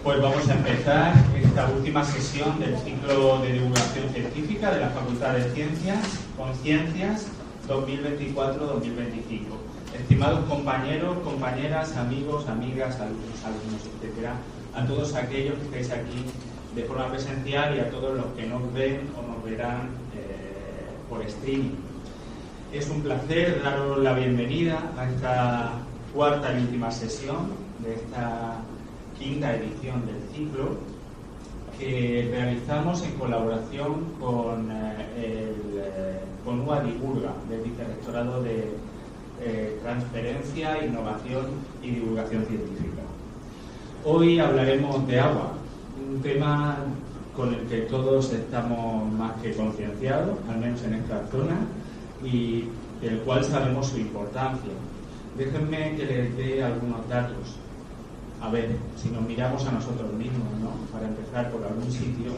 Pues vamos a empezar esta última sesión del ciclo de divulgación científica de la Facultad de Ciencias, Conciencias 2024-2025. Estimados compañeros, compañeras, amigos, amigas, alumnos, etcétera, a todos aquellos que estáis aquí de forma presencial y a todos los que nos ven o nos verán por streaming. Es un placer daros la bienvenida a esta cuarta y última sesión de esta quinta edición del ciclo que realizamos en colaboración con UA Divulga, del Vicerrectorado de Transferencia, Innovación y Divulgación Científica. Hoy hablaremos de agua, un tema con el que todos estamos más que concienciados, al menos en esta zona, y del cual sabemos su importancia. Déjenme que les dé algunos datos. A ver, si nos miramos a nosotros mismos, ¿no? Para empezar por algún sitio,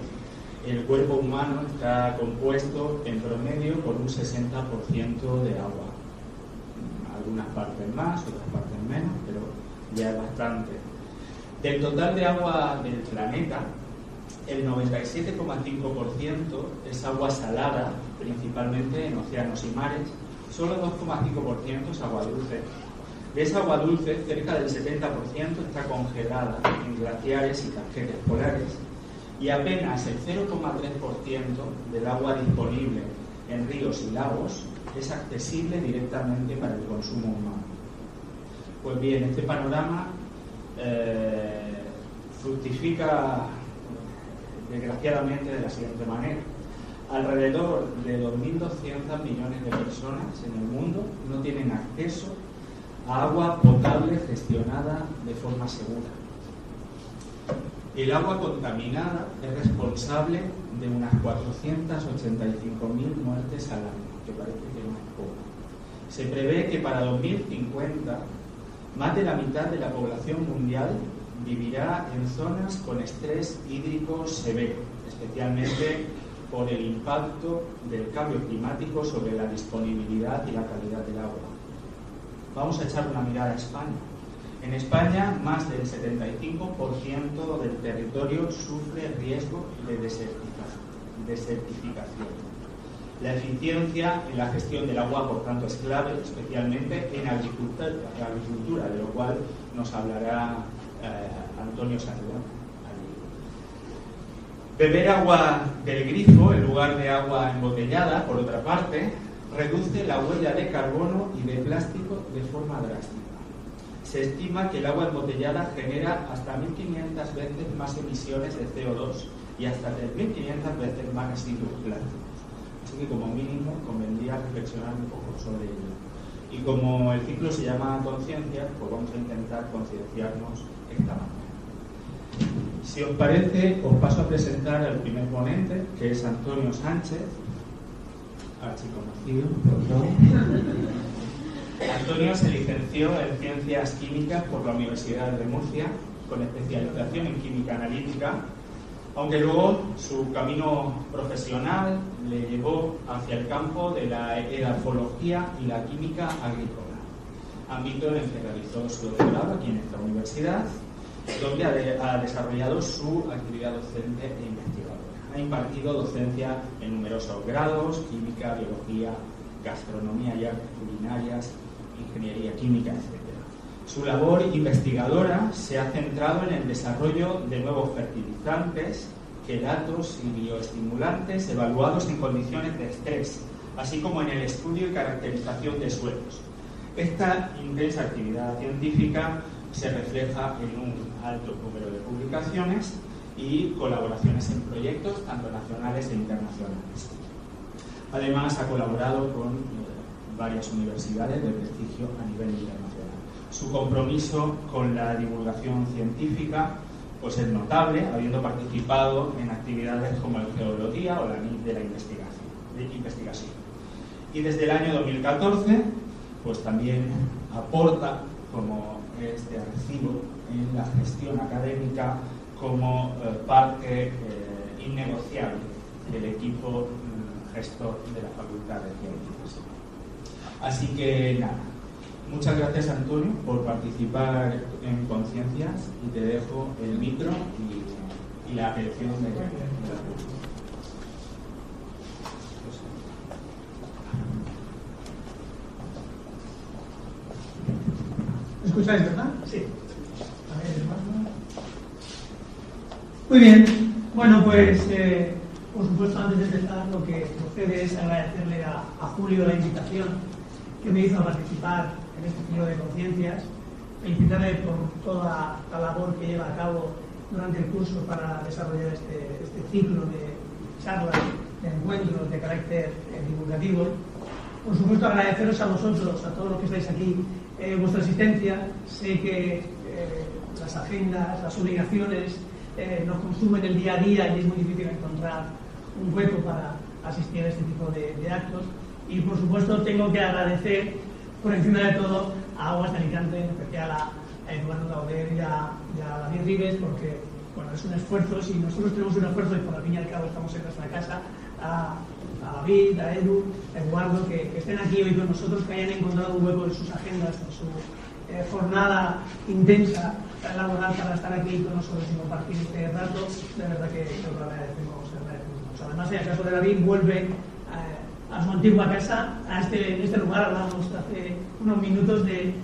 el cuerpo humano está compuesto en promedio por un 60% de agua. Algunas partes más, otras partes menos, pero ya es bastante. Del total de agua del planeta, el 97,5% es agua salada, principalmente en océanos y mares. Solo 2,5% es agua dulce. De esa agua dulce, cerca del 70% está congelada en glaciares y casquetes polares, y apenas el 0,3% del agua disponible en ríos y lagos es accesible directamente para el consumo humano. Pues bien, este panorama fructifica desgraciadamente de la siguiente manera. Alrededor de 2.200 millones de personas en el mundo no tienen acceso a agua potable gestionada de forma segura. El agua contaminada es responsable de unas 485.000 muertes al año, que parece que no es poco. Se prevé que para 2050 más de la mitad de la población mundial vivirá en zonas con estrés hídrico severo, especialmente por el impacto del cambio climático sobre la disponibilidad y la calidad del agua. Vamos a echar una mirada a España. En España, más del 75% del territorio sufre riesgo de desertificación. La eficiencia en la gestión del agua, por tanto, es clave, especialmente en agricultura, de lo cual nos hablará Antonio Saludán. Beber agua del grifo en lugar de agua embotellada, por otra parte, reduce la huella de carbono y de plástico de forma drástica. Se estima que el agua embotellada genera hasta 1.500 veces más emisiones de CO2 y hasta 3.500 veces más residuos plásticos. Así que como mínimo convendría reflexionar un poco sobre ello. Y como el ciclo se llama Conciencia, pues vamos a intentar concienciarnos esta mañana. Si os parece, os paso a presentar al primer ponente, que es Antonio Sánchez, archiconocido, por todo. Antonio se licenció en Ciencias Químicas por la Universidad de Murcia, con especialización en Química Analítica, aunque luego su camino profesional le llevó hacia el campo de la edafología y la química agrícola, ámbito en el que realizó su doctorado aquí en esta universidad, donde ha desarrollado su actividad docente e investigadora. Ha impartido docencia en numerosos grados: química, biología, gastronomía y artes culinarias, ingeniería química, etc. Su labor investigadora se ha centrado en el desarrollo de nuevos fertilizantes, quelatos y bioestimulantes evaluados en condiciones de estrés, así como en el estudio y caracterización de suelos. Esta intensa actividad científica se refleja en un alto número de publicaciones y colaboraciones en proyectos tanto nacionales e internacionales. Además, ha colaborado con varias universidades de prestigio a nivel internacional. Su compromiso con la divulgación científica pues es notable, habiendo participado en actividades como el Geología o la NIT de la investigación. Y desde el año 2014 pues también aporta como este recibo en la gestión académica como parte innegociable del equipo gestor de la Facultad de Ciencias. Así que nada, Muchas gracias, Antonio, por participar en Conciencias, y te dejo el micro y la atención de la ¿Me escucháis, verdad? Sí. A ver, muy bien. Bueno, pues, por supuesto, antes de empezar, lo que procede es agradecerle a Julio la invitación que me hizo a participar en este ciclo de Conciencias, felicitarle por toda la labor que lleva a cabo durante el curso para desarrollar este ciclo de charlas, de encuentros de carácter divulgativo. Por supuesto, agradeceros a vosotros, a todos los que estáis aquí, vuestra asistencia. Sé que las agendas, las obligaciones nos consumen el día a día y es muy difícil encontrar un hueco para asistir a este tipo de actos. Y por supuesto tengo que agradecer por encima de todo a Aguas de Alicante, en especial a Eduardo Lauder y a David Rives, porque bueno, es un esfuerzo. Si nosotros tenemos un esfuerzo y por al fin y al cabo estamos en nuestra casa, a David, a Edu, a Eduardo, que estén aquí hoy con nosotros, que hayan encontrado un hueco en sus agendas, en su jornada intensa laboral para estar aquí con nosotros y compartir este rato. De verdad que lo agradecemos mucho. Además, en el caso de David, vuelve a su antigua casa, en este lugar. Hablábamos hace unos minutos de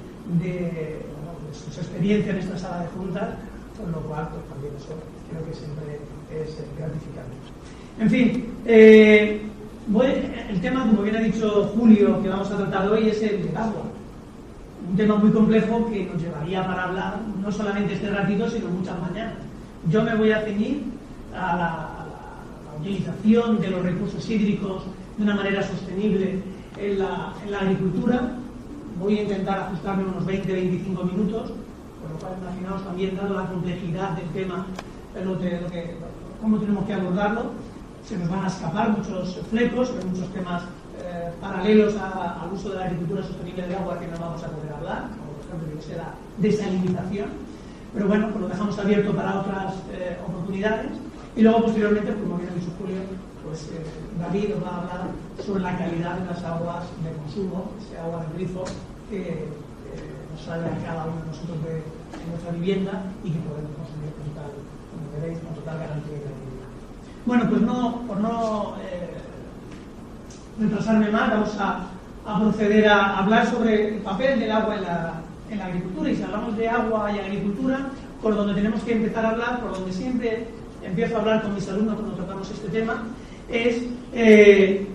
sus experiencias en esta sala de juntas, con lo cual pues, también eso creo que siempre es gratificante. En fin, el tema, como bien ha dicho Julio, que vamos a tratar hoy es el del agua. Un tema muy complejo que nos llevaría para hablar no solamente este ratito, sino muchas mañanas. Yo me voy a ceñir a la utilización de los recursos hídricos de una manera sostenible en la agricultura. Voy a intentar ajustarme unos 20-25 minutos, con lo cual imaginaos también, dado la complejidad del tema, cómo tenemos que abordarlo. Se nos van a escapar muchos flecos, hay muchos temas paralelos al uso de la agricultura sostenible del agua que no vamos a poder hablar, como por ejemplo que sea la desalinización, pero bueno, pues lo dejamos abierto para otras oportunidades. Y luego posteriormente, como bien ha dicho Julio, pues David nos va a hablar sobre la calidad de las aguas de consumo, ese agua del grifo que nos sale a cada uno de nosotros de nuestra vivienda y que podemos consumir como veréis, con total garantía y gratuidad. Bueno, pues por no retrasarme más, vamos a proceder a hablar sobre el papel del agua en la agricultura. Y si hablamos de agua y agricultura, por donde tenemos que empezar a hablar, por donde siempre empiezo a hablar con mis alumnos cuando tratamos este tema, es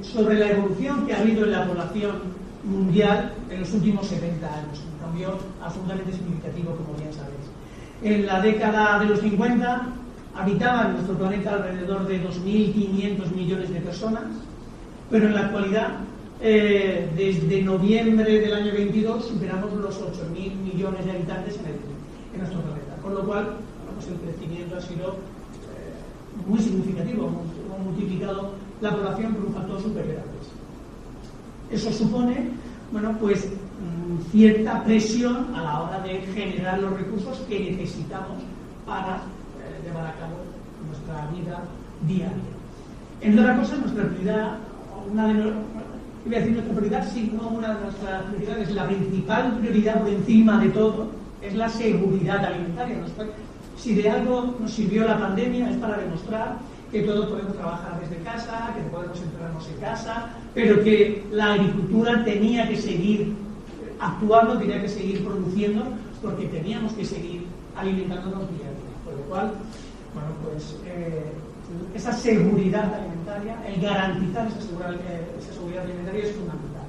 sobre la evolución que ha habido en la población mundial en los últimos 70 años. Un cambio absolutamente significativo, como bien sabéis. En la década de los 50 habitaban en nuestro planeta alrededor de 2.500 millones de personas, pero en la actualidad, desde noviembre del año 22, superamos los 8.000 millones de habitantes en nuestro planeta. Con lo cual, pues el crecimiento ha sido muy significativo, hemos multiplicado la población por un factor superior a 3. Eso supone, bueno, pues cierta presión a la hora de generar los recursos que necesitamos para llevar a cabo nuestra vida diaria. Entre otras cosas, nuestra prioridad, nuestra prioridad, sí, no una de nuestras prioridades, la principal prioridad por encima de todo es la seguridad alimentaria. Si de algo nos sirvió la pandemia es para demostrar que todos podemos trabajar desde casa, que podemos encerrarnos en casa, pero que la agricultura tenía que seguir actuando, tenía que seguir produciendo, porque teníamos que seguir alimentándonos día a día. Por lo cual, bueno, pues esa seguridad alimentaria, el garantizar esa seguridad alimentaria es fundamental.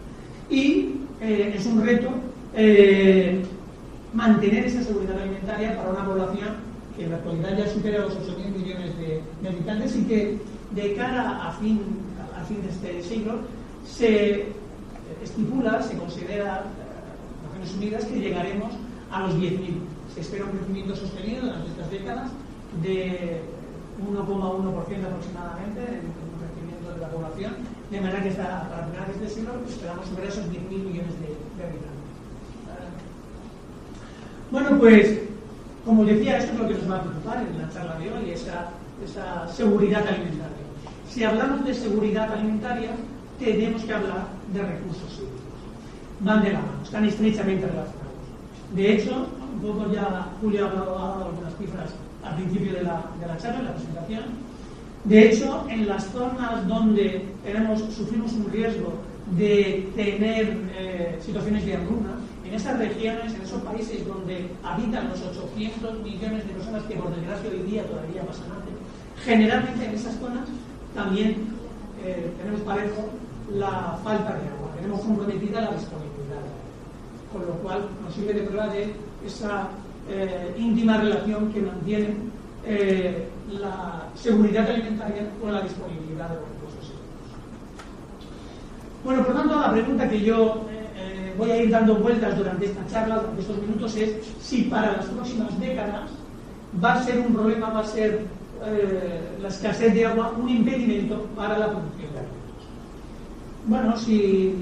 Y es un reto mantener esa seguridad alimentaria para una población que en la actualidad ya supera los 8.000 millones de habitantes y que de cara a fin de este siglo se estipula, se considera, Naciones Unidas, que llegaremos a los 10.000. Se espera un crecimiento sostenido durante estas décadas de 1,1% aproximadamente en el crecimiento de la población, de manera que para finales de este siglo esperamos superar esos 10.000 millones de habitantes. Bueno, pues como os decía, esto es lo que nos va a preocupar en la charla de hoy, esa seguridad alimentaria. Si hablamos de seguridad alimentaria, tenemos que hablar de recursos hídricos. van de la mano, están estrechamente relacionados. De hecho, un poco ya Julio ha dado algunas cifras al principio de la charla, en la presentación. De hecho, en las zonas donde sufrimos un riesgo de tener situaciones de hambruna, en esas regiones, en esos países donde habitan los 800 millones de personas que por desgracia hoy día todavía pasan hambre, generalmente en esas zonas también tenemos parejo la falta de agua, tenemos comprometida la disponibilidad, con lo cual nos sirve de prueba de esa íntima relación que mantiene la seguridad alimentaria con la disponibilidad de los recursos hídricos. Bueno, por tanto, la pregunta que yo voy a ir dando vueltas durante esta charla, durante estos minutos, es si para las próximas décadas va a ser un problema, va a ser la escasez de agua un impedimento para la producción de alimentos. Bueno, si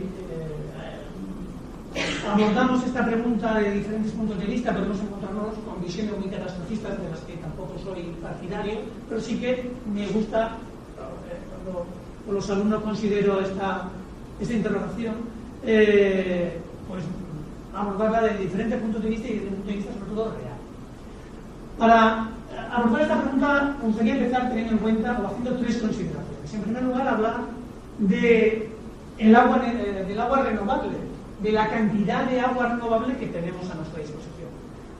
abordamos esta pregunta de diferentes puntos de vista, podemos encontrarnos con visiones muy catastrofistas, de las que tampoco soy partidario, pero sí que me gusta, cuando con los alumnos considero esta interrogación, pues abordarla de diferentes puntos de vista y desde un punto de vista sobre todo real. Para abordar esta pregunta me gustaría empezar teniendo en cuenta o haciendo tres consideraciones. En primer lugar, hablar del agua renovable, de la cantidad de agua renovable que tenemos a nuestra disposición.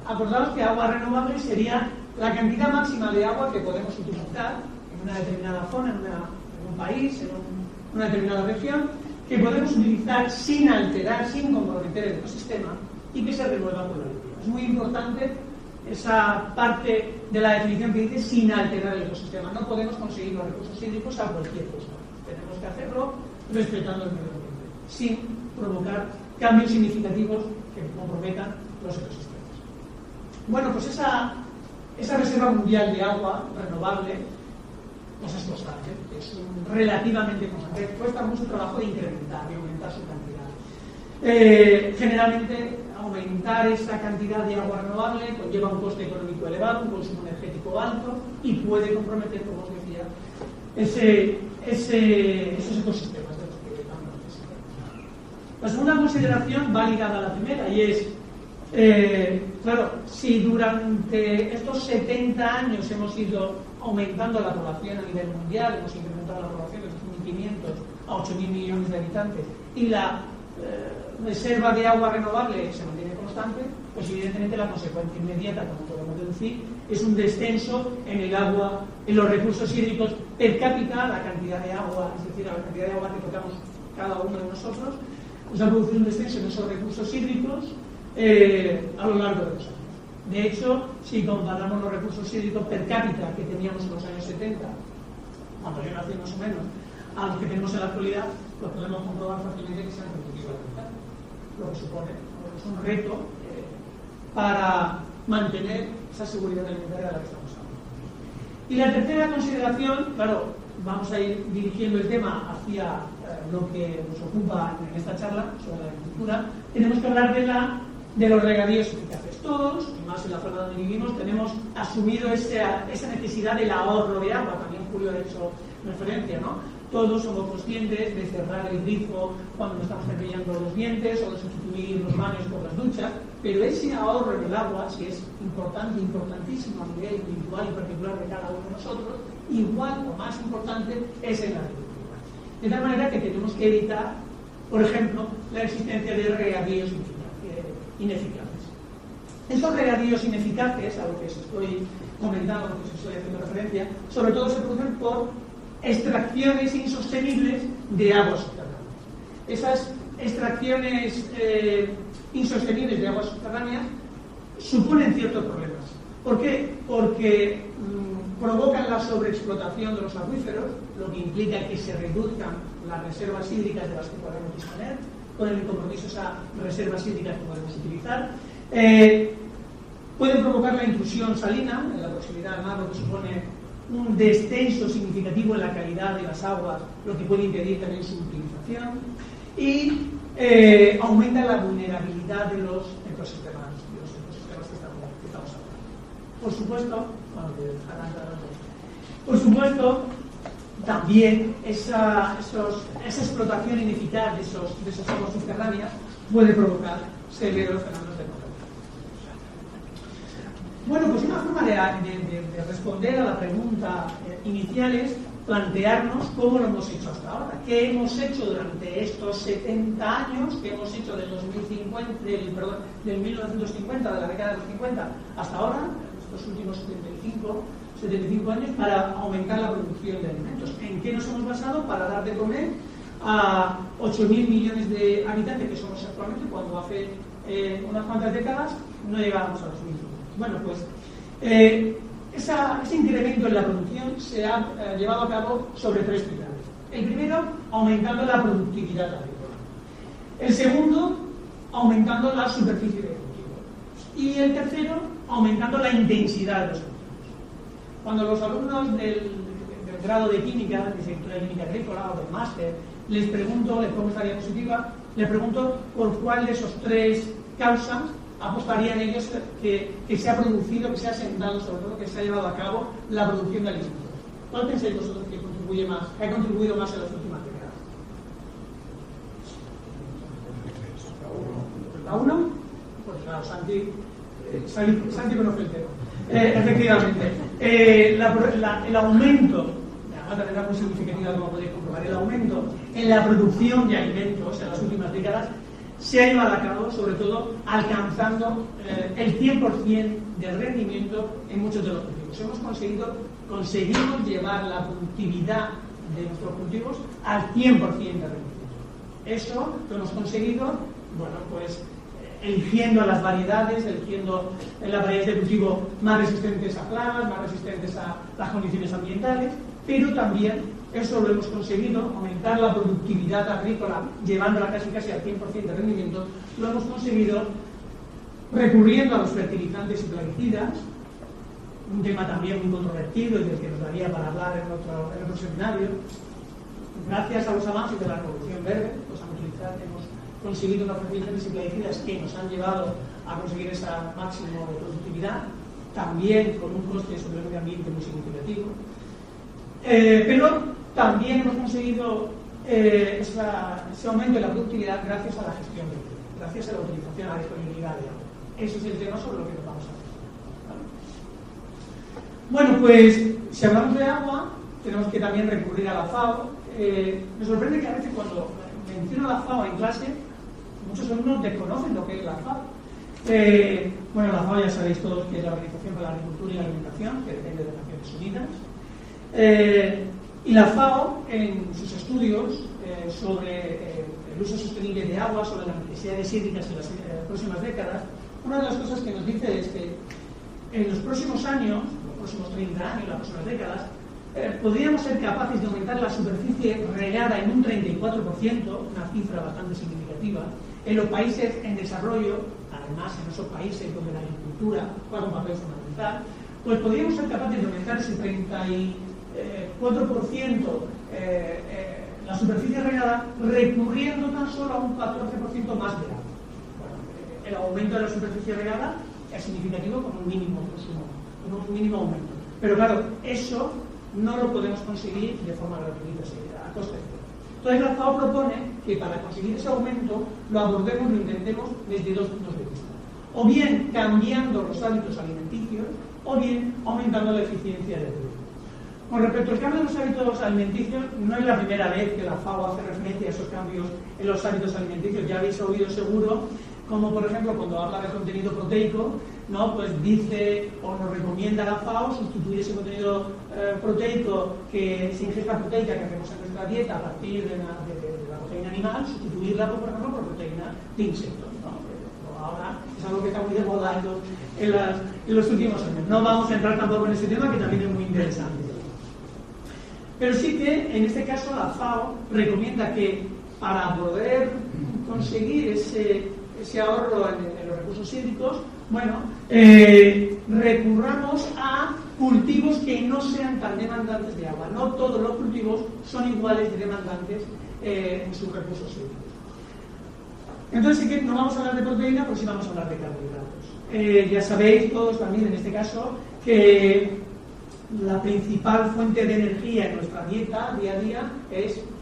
Acordaos que agua renovable sería la cantidad máxima de agua que podemos utilizar en una determinada zona, en un país, en una determinada región, que podemos utilizar sin alterar, sin comprometer el ecosistema y que se renueva con la lluvia. Es muy importante esa parte de la definición que dice sin alterar el ecosistema. No podemos conseguir los recursos hídricos a cualquier costo. Tenemos que hacerlo respetando el medio ambiente, sin provocar cambios significativos que comprometan los ecosistemas. Bueno, pues esa reserva mundial de agua renovable pues es constante, es relativamente constante. Cuesta mucho trabajo de incrementar, de aumentar su cantidad. Generalmente, aumentar esa cantidad de agua renovable conlleva un coste económico elevado, un consumo energético alto y puede comprometer, como os decía, esos ecosistemas de los que tanto necesitamos. La segunda consideración va ligada a la primera y es, claro, si durante estos 70 años hemos ido aumentando la población a nivel mundial, hemos incrementado la población de 2.500 a 8.000 millones de habitantes y la reserva de agua renovable se mantiene constante, pues evidentemente la consecuencia inmediata, como podemos deducir, es un descenso en el agua, en los recursos hídricos per cápita, la cantidad de agua, es decir, la cantidad de agua que tocamos cada uno de nosotros, pues ha producido un descenso en esos recursos hídricos a lo largo de los años. De hecho, si comparamos los recursos hídricos per cápita que teníamos en los años 70, cuando yo nací más o menos, a los que tenemos en la actualidad, pues podemos comprobar fácilmente que se han reducido la mitad, lo que supone un reto para mantener esa seguridad alimentaria de la que estamos hablando. Y la tercera consideración, claro, vamos a ir dirigiendo el tema hacia lo que nos ocupa en esta charla sobre la agricultura, tenemos que hablar de los regadíos eficaces. Todos, y más en la zona donde vivimos, tenemos asumido esa necesidad del ahorro de agua. También Julio ha hecho referencia, ¿no? Todos somos conscientes de cerrar el grifo cuando nos estamos cepillando los dientes o de sustituir los baños por las duchas, pero ese ahorro en el agua, si es importante, importantísimo a nivel individual y particular de cada uno de nosotros, igual o más importante es en la agricultura. De tal manera que tenemos que evitar, por ejemplo, la existencia de regadíos ineficaces. Esos regadíos ineficaces, a lo que os estoy comentando, a lo que os estoy haciendo referencia, sobre todo se producen por extracciones insostenibles de aguas subterráneas. Esas extracciones insostenibles de aguas subterráneas suponen ciertos problemas. ¿Por qué? Porque provocan la sobreexplotación de los acuíferos, lo que implica que se reduzcan las reservas hídricas de las que podemos disponer, con el compromiso de esas reservas hídricas que podemos utilizar. Pueden provocar la intrusión salina en la proximidad al mar, lo que supone un descenso significativo en la calidad de las aguas, lo que puede impedir también su utilización, y aumenta la vulnerabilidad de los ecosistemas, que estamos hablando. Por supuesto, también esa explotación ineficaz de esas aguas subterráneas puede provocar severos fenómenos de contaminación. Bueno, pues una forma de responder a la pregunta inicial es plantearnos cómo lo hemos hecho hasta ahora, qué hemos hecho durante estos 70 años, qué hemos hecho del 1950, de la década de los 50 hasta ahora, estos últimos 75 años, para aumentar la producción de alimentos. ¿En qué nos hemos basado para dar de comer a 8.000 millones de habitantes que somos actualmente, cuando hace unas cuantas décadas no llegábamos a los 1.000? Bueno, pues ese incremento en la producción se ha llevado a cabo sobre 3 pilares. El primero, aumentando la productividad agrícola. El segundo, aumentando la superficie de cultivo. Y el tercero, aumentando la intensidad de los cultivos. Cuando los alumnos del grado de química, de licenciatura de química agrícola o del máster, les pregunto, les pongo esta diapositiva, les pregunto por cuál de esos 3 causas apostarían ellos que se ha producido, que se ha sentado, sobre todo que se ha llevado a cabo la producción de alimentos. ¿Cuál pensáis vosotros que ha contribuido más en las últimas décadas? ¿La 1? Pues claro, Santi conoce el tema. Efectivamente, el aumento, además de manera muy significativa, como podéis comprobar, el aumento en la producción de alimentos en las últimas décadas se ha llevado a cabo, sobre todo, alcanzando el 100% de rendimiento en muchos de los cultivos. Conseguimos llevar la productividad de nuestros cultivos al 100% de rendimiento. Eso lo hemos conseguido, bueno, pues eligiendo las variedades, eligiendo las variedades de cultivo más resistentes a plagas, más resistentes a las condiciones ambientales, pero también eso lo hemos conseguido, aumentar la productividad agrícola, llevándola casi al 100% de rendimiento, lo hemos conseguido recurriendo a los fertilizantes y plaguicidas, un tema también muy controvertido y del que nos daría para hablar en otro seminario. Gracias a los avances de la Revolución Verde, hemos conseguido unos fertilizantes y plaguicidas que nos han llevado a conseguir esa máxima de productividad, también con un coste sobre el medio ambiente muy significativo. Pero también hemos conseguido ese aumento de la productividad gracias a la gestión del tiempo, gracias a la utilización, a la disponibilidad de agua. Ese es el tema sobre lo que nos vamos a hacer. ¿Vale? Bueno, pues si hablamos de agua, tenemos que también recurrir a la FAO. Me sorprende que a veces cuando menciono la FAO en clase, muchos alumnos desconocen lo que es la FAO. Bueno, la FAO ya sabéis todos que es la Organización para la Agricultura y la Alimentación, que depende de las Naciones Unidas. Y la FAO, en sus estudios sobre el uso sostenible de agua, sobre las necesidades hídricas en las próximas décadas, una de las cosas que nos dice es que en los próximos años, los próximos 30 años, las próximas décadas, podríamos ser capaces de aumentar la superficie regada en un 34%, una cifra bastante significativa, en los países en desarrollo, además en esos países donde la agricultura juega un papel fundamental, pues podríamos ser capaces de aumentar ese 34% la superficie regada, recurriendo tan solo a un 14% más de agua. Bueno, el aumento de la superficie regada es significativo con un mínimo consumo, con un mínimo aumento. Pero claro, eso no lo podemos conseguir de forma gratuita, a coste cero. Entonces la FAO propone que para conseguir ese aumento lo abordemos, lo intentemos desde 2 puntos de vista. O bien cambiando los hábitos alimenticios, o bien aumentando la eficiencia del producto. Con respecto al cambio de los hábitos alimenticios, no es la primera vez que la FAO hace referencia a esos cambios en los hábitos alimenticios. Ya habéis oído seguro, como por ejemplo cuando habla de contenido proteico, ¿no? Pues dice o nos recomienda la FAO sustituir ese contenido proteico, que esa ingesta proteica que hacemos en nuestra dieta a partir de la proteína animal, sustituirla por ejemplo por proteína de insectos, ¿no? Ahora es algo que está muy de moda en los últimos años. No vamos a entrar tampoco en ese tema, que también es muy interesante. Pero sí que, en este caso, la FAO recomienda que para poder conseguir ese ahorro en los recursos hídricos, bueno, recurramos a cultivos que no sean tan demandantes de agua. No todos los cultivos son iguales de demandantes en sus recursos hídricos. Entonces, sí que no vamos a hablar de proteína, pero sí vamos a hablar de carbohidratos. Ya sabéis todos también, en este caso, que la principal fuente de energía en nuestra dieta día a día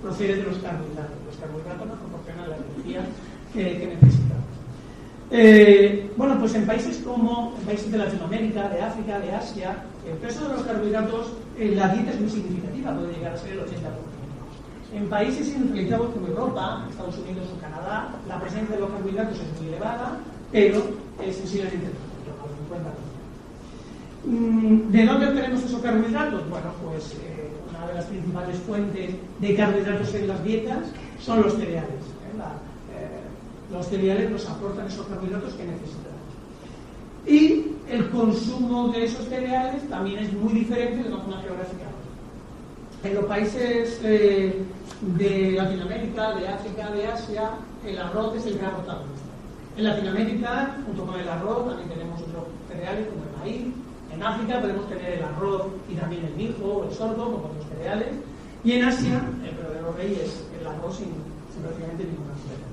procede de los carbohidratos. Los carbohidratos nos proporcionan la energía que necesitamos. Bueno, pues en países de Latinoamérica, de África, de Asia, el peso de los carbohidratos en la dieta es muy significativa, puede llegar a ser el 80%. En países industrializados como Europa, Estados Unidos o Canadá, la presencia de los carbohidratos es muy elevada, pero es sensiblemente el 50%. ¿De dónde obtenemos esos carbohidratos? Bueno, pues una de las principales fuentes de carbohidratos en las dietas son los cereales. Los cereales nos aportan esos carbohidratos que necesitamos. Y el consumo de esos cereales también es muy diferente de una zona geográfica. En los países de Latinoamérica, de África, de Asia, el arroz es el gran protagonista. En Latinoamérica, junto con el arroz, también tenemos otros cereales como el maíz. En África podemos tener el arroz y también el mijo o el sorgo, como otros cereales. Y en Asia, el verdadero rey es el arroz sin prácticamente ninguna diferencia.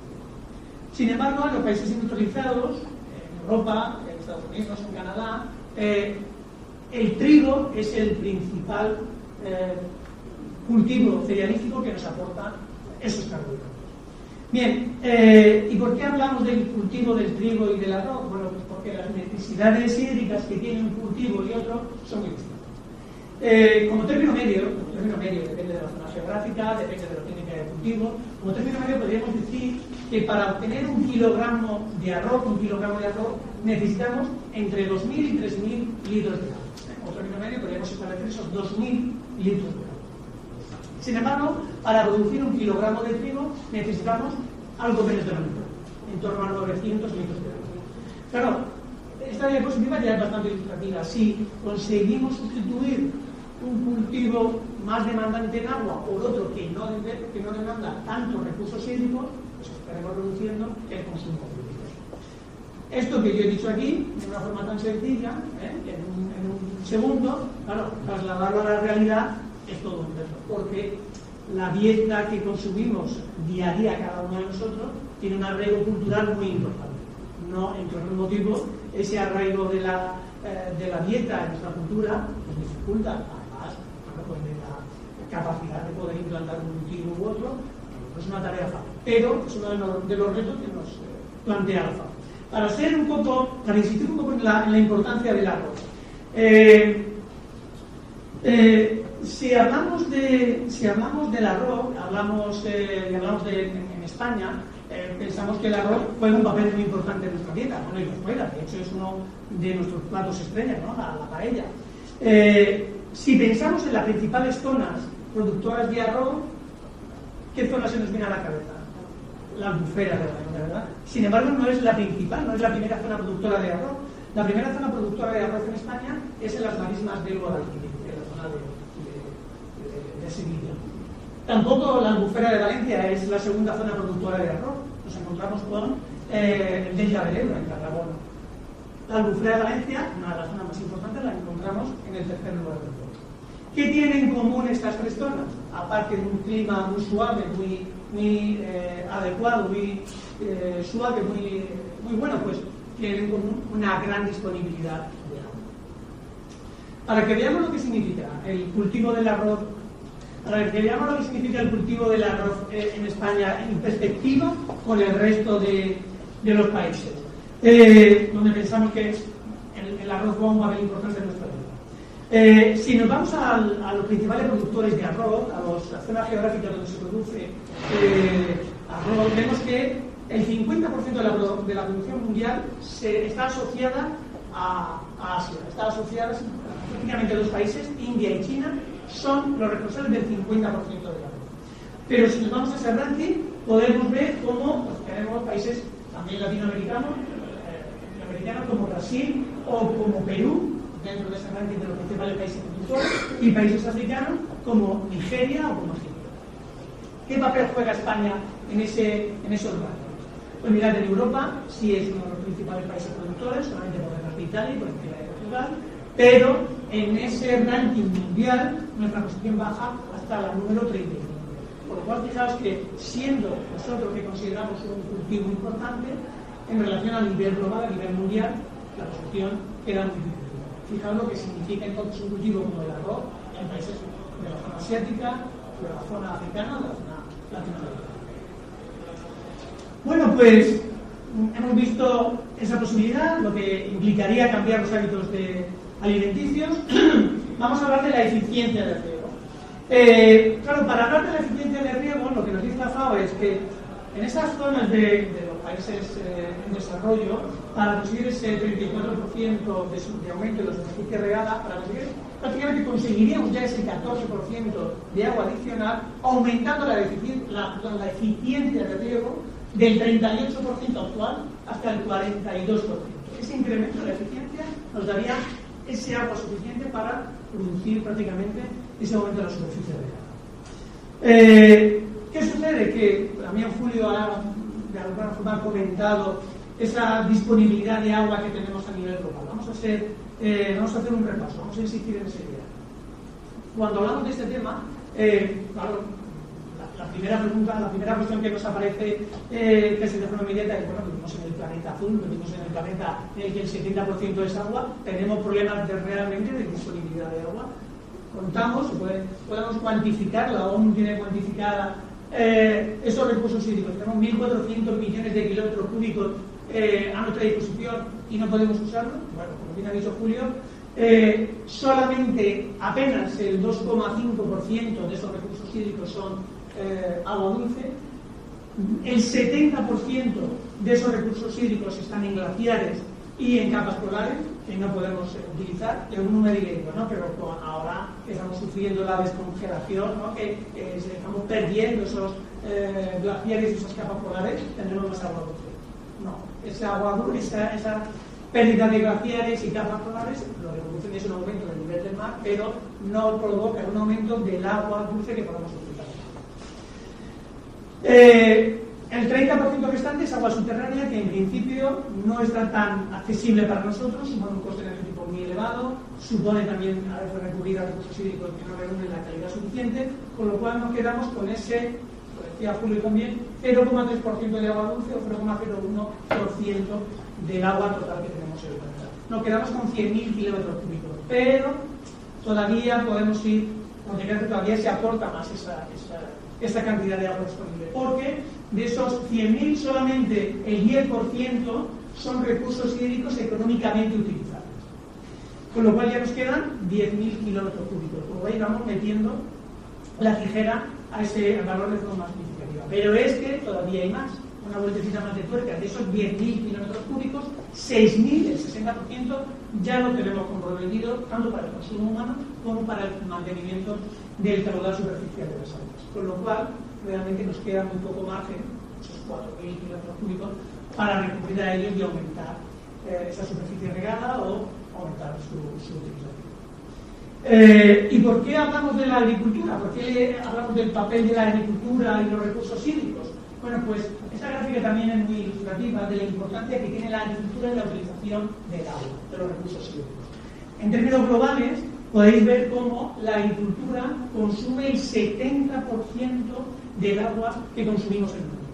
Sin embargo, en los países industrializados, en Europa, en Estados Unidos, en Canadá, el trigo es el principal cultivo cerealístico que nos aporta esos carbohidratos. Bien, ¿y por qué hablamos del cultivo del trigo y del arroz? Bueno, pues porque las necesidades hídricas que tiene un cultivo y otro son muy distintas. Como término medio, depende de la zona geográfica, depende de la técnica de cultivo, como término medio podríamos decir que para obtener un kilogramo de arroz, necesitamos entre 2.000 y 3.000 litros de agua. Como término medio podríamos establecer esos 2.000 litros de agua. Sin embargo, para producir un kilogramo de trigo necesitamos algo menos de la mitad, en torno a 900 litros de agua. Claro, esta diapositiva ya es bastante ilustrativa. Si conseguimos sustituir un cultivo más demandante en agua por otro que no demanda tantos recursos hídricos, pues estaremos reduciendo el consumo hídrico. Esto que yo he dicho aquí, de una forma tan sencilla, en un segundo, claro, trasladarlo a la realidad es todo un reto, porque la dieta que consumimos día a día cada uno de nosotros tiene un arraigo cultural muy importante. No, entre otros motivos, ese arraigo de la dieta en nuestra cultura nos dificulta, además, pues de la capacidad de poder implantar un cultivo u otro, no es una tarea fácil, pero es uno de los retos que nos plantea la FAO. Para insistir un poco en la importancia del arroz. Si hablamos del arroz, en España, pensamos que el arroz juega un papel muy importante en nuestra dieta. Bueno, y lo juega, de hecho es uno de nuestros platos estrella, ¿no? La paella. Si pensamos en las principales zonas productoras de arroz, ¿qué zona se nos viene a la cabeza? La albufera de la ¿verdad? Sin embargo, no es la principal, no es la primera zona productora de arroz. La primera zona productora de arroz en España es en las marismas del Guadalquivir, en la zona de Sevilla. Tampoco la albufera de Valencia es la segunda zona productora de arroz. Nos encontramos con el Delta del Ebro, en Tarragona. La albufera de Valencia, una de las zonas más importantes, la encontramos en el tercer lugar del mundo. ¿Qué tienen en común estas tres zonas? Aparte de un clima muy suave, muy adecuado, muy suave, muy bueno, pues tienen en común una gran disponibilidad de agua. Para que veamos lo que significa el cultivo del arroz, en España en perspectiva con el resto de los países, donde pensamos que el arroz juega un papel importante en nuestra vida. Si nos vamos a los principales productores de arroz, a las zonas geográficas donde se produce arroz, vemos que el 50% de la producción mundial está asociada a Asia, está asociada a prácticamente dos países, India y China, son los responsables del 50% del arroz. Pero si nos vamos a ese ranking, podemos ver cómo tenemos países también latinoamericanos como Brasil o como Perú, dentro de ese ranking de los principales países productores, y países africanos como Nigeria o como Egipto. ¿Qué papel juega España en esos rankings? Pues mirad, en Europa sí es uno de los principales países productores, solamente por detrás de Italia y por encima de Portugal, pero en ese ranking mundial nuestra posición baja hasta la número 35. Por lo cual, fijaos que siendo nosotros que consideramos un cultivo importante, en relación a nivel global, a nivel mundial, la posición queda muy difícil. Fijaos lo que significa entonces un cultivo como el arroz en países de la zona asiática, de la zona africana, de la zona latinoamericana. Bueno, pues hemos visto esa posibilidad, lo que implicaría cambiar los hábitos alimenticios. Vamos a hablar de la eficiencia del riego. Claro, para hablar de la eficiencia del riego, lo que nos dice la FAO es que en esas zonas de los países en desarrollo, para conseguir ese 34% de aumento de la superficie regada, prácticamente conseguiríamos ya ese 14% de agua adicional, aumentando la eficiencia de riego del 38% actual hasta el 42%. Ese incremento de la eficiencia nos daría ese agua suficiente para producir prácticamente ese aumento de la superficie regada. ¿Qué sucede? Que también Julio ha de alguna forma comentado esa disponibilidad de agua que tenemos a nivel global. Vamos a hacer un repaso, vamos a insistir en esa idea. Cuando hablamos de este tema, claro, la primera pregunta, la primera cuestión que nos aparece, que se de forma inmediata, es: bueno, vivimos en el planeta azul, vivimos en el planeta en el que el 70% es agua, tenemos problemas realmente de disponibilidad de agua. Contamos, podemos cuantificar, la ONU tiene cuantificada esos recursos hídricos. Tenemos 1.400 millones de kilómetros cúbicos a nuestra disposición y no podemos usarlo. Bueno, como bien ha dicho Julio, solamente apenas el 2,5% de esos recursos hídricos son agua dulce. El 70% de esos recursos hídricos están en glaciares y en capas polares, que no podemos utilizar. Y alguno me diría, bueno, pero ahora que estamos sufriendo la descongelación, ¿no? que estamos perdiendo esos glaciares y esas capas polares, tendremos más agua dulce. No, esa agua dulce, esa pérdida de glaciares y capas polares, lo que produce es un aumento del nivel del mar, pero no provoca un aumento del agua dulce que podemos utilizar. El 30% restante es agua subterránea, que en principio no está tan accesible para nosotros, supone un coste energético muy elevado, supone también a veces recurrir a recursos hídricos que no reúnen la calidad suficiente, con lo cual nos quedamos con ese, lo decía Julio también, 0,3% de agua dulce o 0,01% del agua total que tenemos en el planeta. Nos quedamos con 100.000 kilómetros cúbicos, pero todavía podemos ir, porque creo que todavía se aporta más esa cantidad de agua disponible, porque de esos 100.000 solamente el 10% son recursos hídricos económicamente utilizables, con lo cual ya nos quedan 10.000 kilómetros cúbicos, por lo cual vamos metiendo la tijera a ese valor de forma más significativa. Pero es que todavía hay más, una vueltecita más de tuerca. De esos 10.000 kilómetros cúbicos, 6.000, el 60%, ya lo tenemos comprometido tanto para el consumo humano como para el mantenimiento del caudal superficial de las aguas. Con lo cual, realmente nos queda muy poco margen, esos 4.000 kilómetros cúbicos, para recurrir a ellos y aumentar esa superficie regada o aumentar su utilización. ¿Y por qué hablamos de la agricultura? ¿Por qué hablamos del papel de la agricultura y los recursos hídricos? Bueno, pues esta gráfica también es muy ilustrativa de la importancia que tiene la agricultura en la utilización del agua, de los recursos hídricos. En términos globales, podéis ver cómo la agricultura consume el 70% del agua que consumimos en el mundo.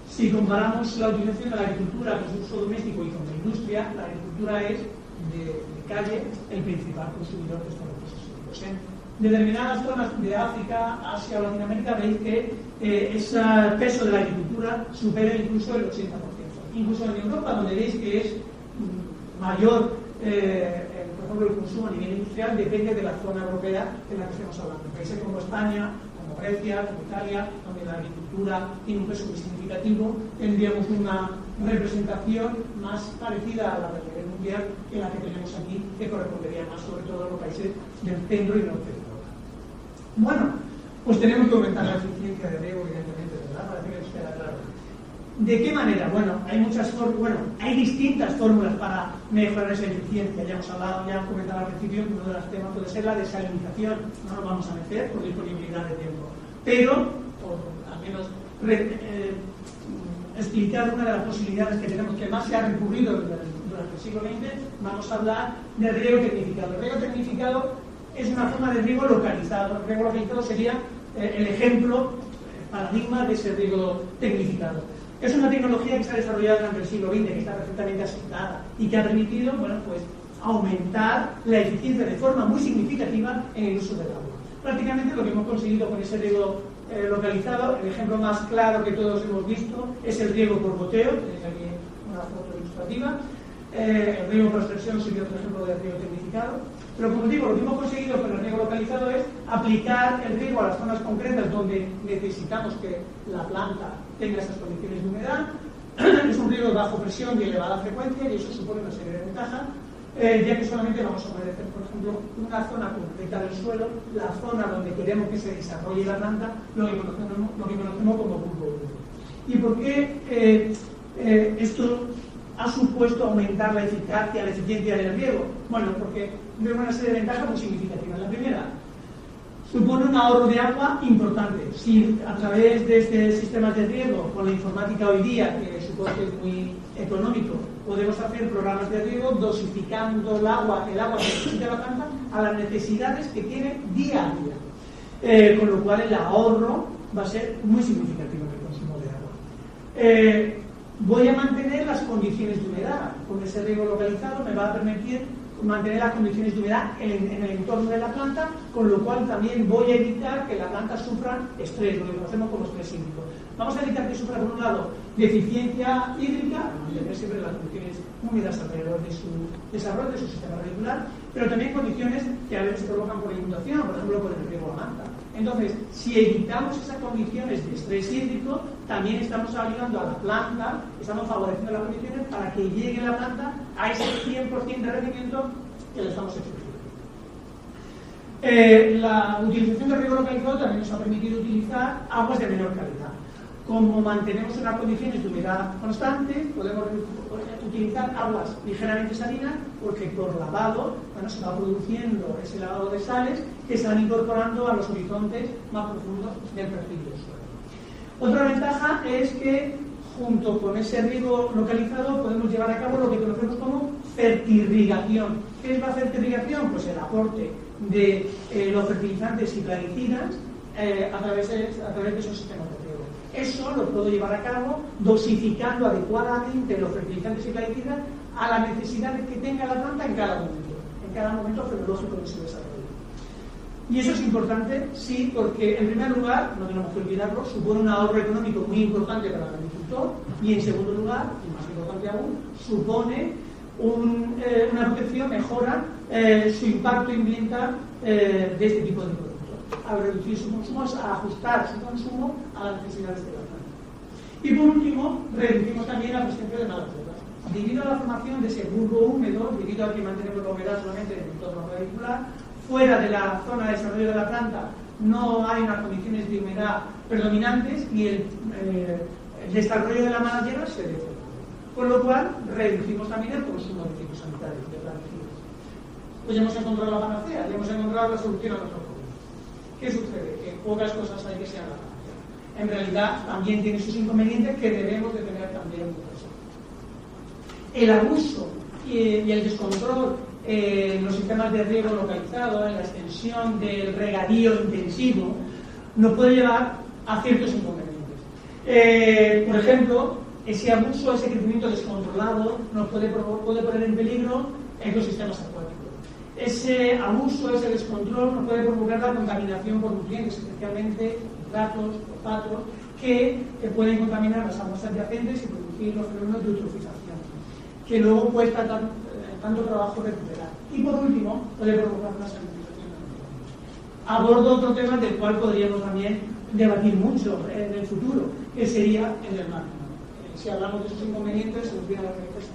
Si comparamos la utilización de la agricultura con su uso doméstico y con la industria, la agricultura es de calle el principal consumidor de estos recursos hídricos. En determinadas zonas de África, Asia o Latinoamérica veis que ese peso de la agricultura supera incluso el 80%. Incluso en Europa, donde veis que es mayor, por ejemplo, el consumo a nivel industrial, depende de la zona europea de la que estemos hablando. Países como España, como Grecia, como Italia, donde la agricultura tiene un peso muy significativo, tendríamos una representación más parecida a la del nivel mundial que la que tenemos aquí, que correspondería más sobre todo a los países del centro y norte de Europa. Bueno, pues tenemos que aumentar la eficiencia de riego, evidentemente, ¿verdad? Parece que nos queda claro. ¿De qué manera? Bueno, hay distintas fórmulas para mejorar esa eficiencia. Ya hemos hablado, ya hemos comentado al principio que uno de los temas puede ser la desalinización. No nos vamos a meter por disponibilidad de tiempo, pero por al menos explicar una de las posibilidades que tenemos, que más se ha recurrido durante el siglo XX. Vamos a hablar de riego tecnificado. El riego tecnificado es una forma de riego localizado. El riego localizado sería el ejemplo, el paradigma de ese riego tecnificado. Es una tecnología que se ha desarrollado durante el siglo XX, que está perfectamente aceptada y que ha permitido, bueno, pues aumentar la eficiencia de forma muy significativa en el uso del agua. Prácticamente lo que hemos conseguido con ese riego localizado, el ejemplo más claro que todos hemos visto es el riego por goteo, tenéis aquí una foto ilustrativa. El riego por extensión sería otro ejemplo de riego tecnificado. Pero como digo, lo que hemos conseguido con el riego localizado es aplicar el riego a las zonas concretas donde necesitamos que la planta tenga esas condiciones de humedad. Es un riego de bajo presión y elevada frecuencia, y eso supone una serie de ventajas, ya que solamente vamos a poder hacer, por ejemplo, una zona concreta del suelo, la zona donde queremos que se desarrolle la planta, lo que conocemos como bulbo húmedo. ¿Y por qué esto ha supuesto aumentar la eficacia, la eficiencia del riego? Bueno, porque vemos una serie de ventajas muy significativas. La primera, supone un ahorro de agua importante. Si a través de este sistema de riego, con la informática hoy día, que supone que es muy económico, podemos hacer programas de riego dosificando el agua que necesita la planta a las necesidades que tiene día a día. Con lo cual el ahorro va a ser muy significativo en el consumo de agua. Voy a mantener las condiciones de humedad. Con ese riego localizado me va a permitir mantener las condiciones de humedad en el entorno de la planta, con lo cual también voy a evitar que la planta sufra estrés, lo que conocemos como estrés hídrico. Vamos a evitar que sufra, por un lado, deficiencia hídrica, mantener siempre las condiciones húmedas alrededor de su desarrollo, de su sistema radicular, pero también condiciones que a veces se provocan por inundación, por ejemplo, por el riego a manta. Entonces, si evitamos esas condiciones de estrés hídrico, también estamos ayudando a la planta, estamos favoreciendo las condiciones para que llegue la planta a ese 100% de rendimiento que le estamos exigiendo. La utilización del riego localizado también nos ha permitido utilizar aguas de menor calidad. Como mantenemos unas condiciones de humedad constantes, podemos utilizar aguas ligeramente salinas, porque por lavado, se va produciendo ese lavado de sales que se van incorporando a los horizontes más profundos del perfil del suelo. Otra ventaja es que, junto con ese riego localizado, podemos llevar a cabo lo que conocemos como fertirrigación. ¿Qué es la fertirrigación? Pues el aporte de los fertilizantes y plaguicidas a través de esos sistemas de riego. Eso lo puedo llevar a cabo dosificando adecuadamente los fertilizantes y plaguicidas a las necesidades que tenga la planta en cada momento fenológico de su desarrollo. Y eso es importante, sí, porque en primer lugar, no tenemos que olvidarlo, supone un ahorro económico muy importante para el agricultor, y en segundo lugar, y más importante aún, supone una protección, mejora su impacto ambiental de este tipo de productos. Al reducir su consumo, a ajustar su consumo a las necesidades de la planta. Y por último, reducimos también la presencia de malas hierbas. Debido a la formación de ese bulbo húmedo, debido a que mantenemos la humedad solamente en el entorno radicular, fuera de la zona de desarrollo de la planta no hay unas condiciones de humedad predominantes y el desarrollo de la mala hierba se deforma. Con lo cual, reducimos también el consumo de fitosanitarios, de plaguicidas. Pues ya hemos encontrado la panacea, ya hemos encontrado la solución a nuestro problema. ¿Qué sucede? Que pocas cosas hay que sean la panacea. En realidad, también tiene sus inconvenientes que debemos de tener también en cuenta. El abuso y el descontrol en los sistemas de riego localizado, en la extensión del regadío intensivo, nos puede llevar a ciertos inconvenientes. Por ejemplo, ese abuso, ese crecimiento descontrolado nos puede poner en peligro ecosistemas acuáticos. Ese abuso, ese descontrol nos puede provocar la contaminación por nutrientes, especialmente nitratos, fosfatos, que pueden contaminar las aguas adyacentes y producir los fenómenos de eutrofización, que luego cuesta tanto trabajo recuperar. Y por último, puede provocar una salinización ambiental. Abordo otro tema del cual podríamos también debatir mucho en el futuro, que sería el del mar. Si hablamos de esos inconvenientes, se nos viene a la cabeza.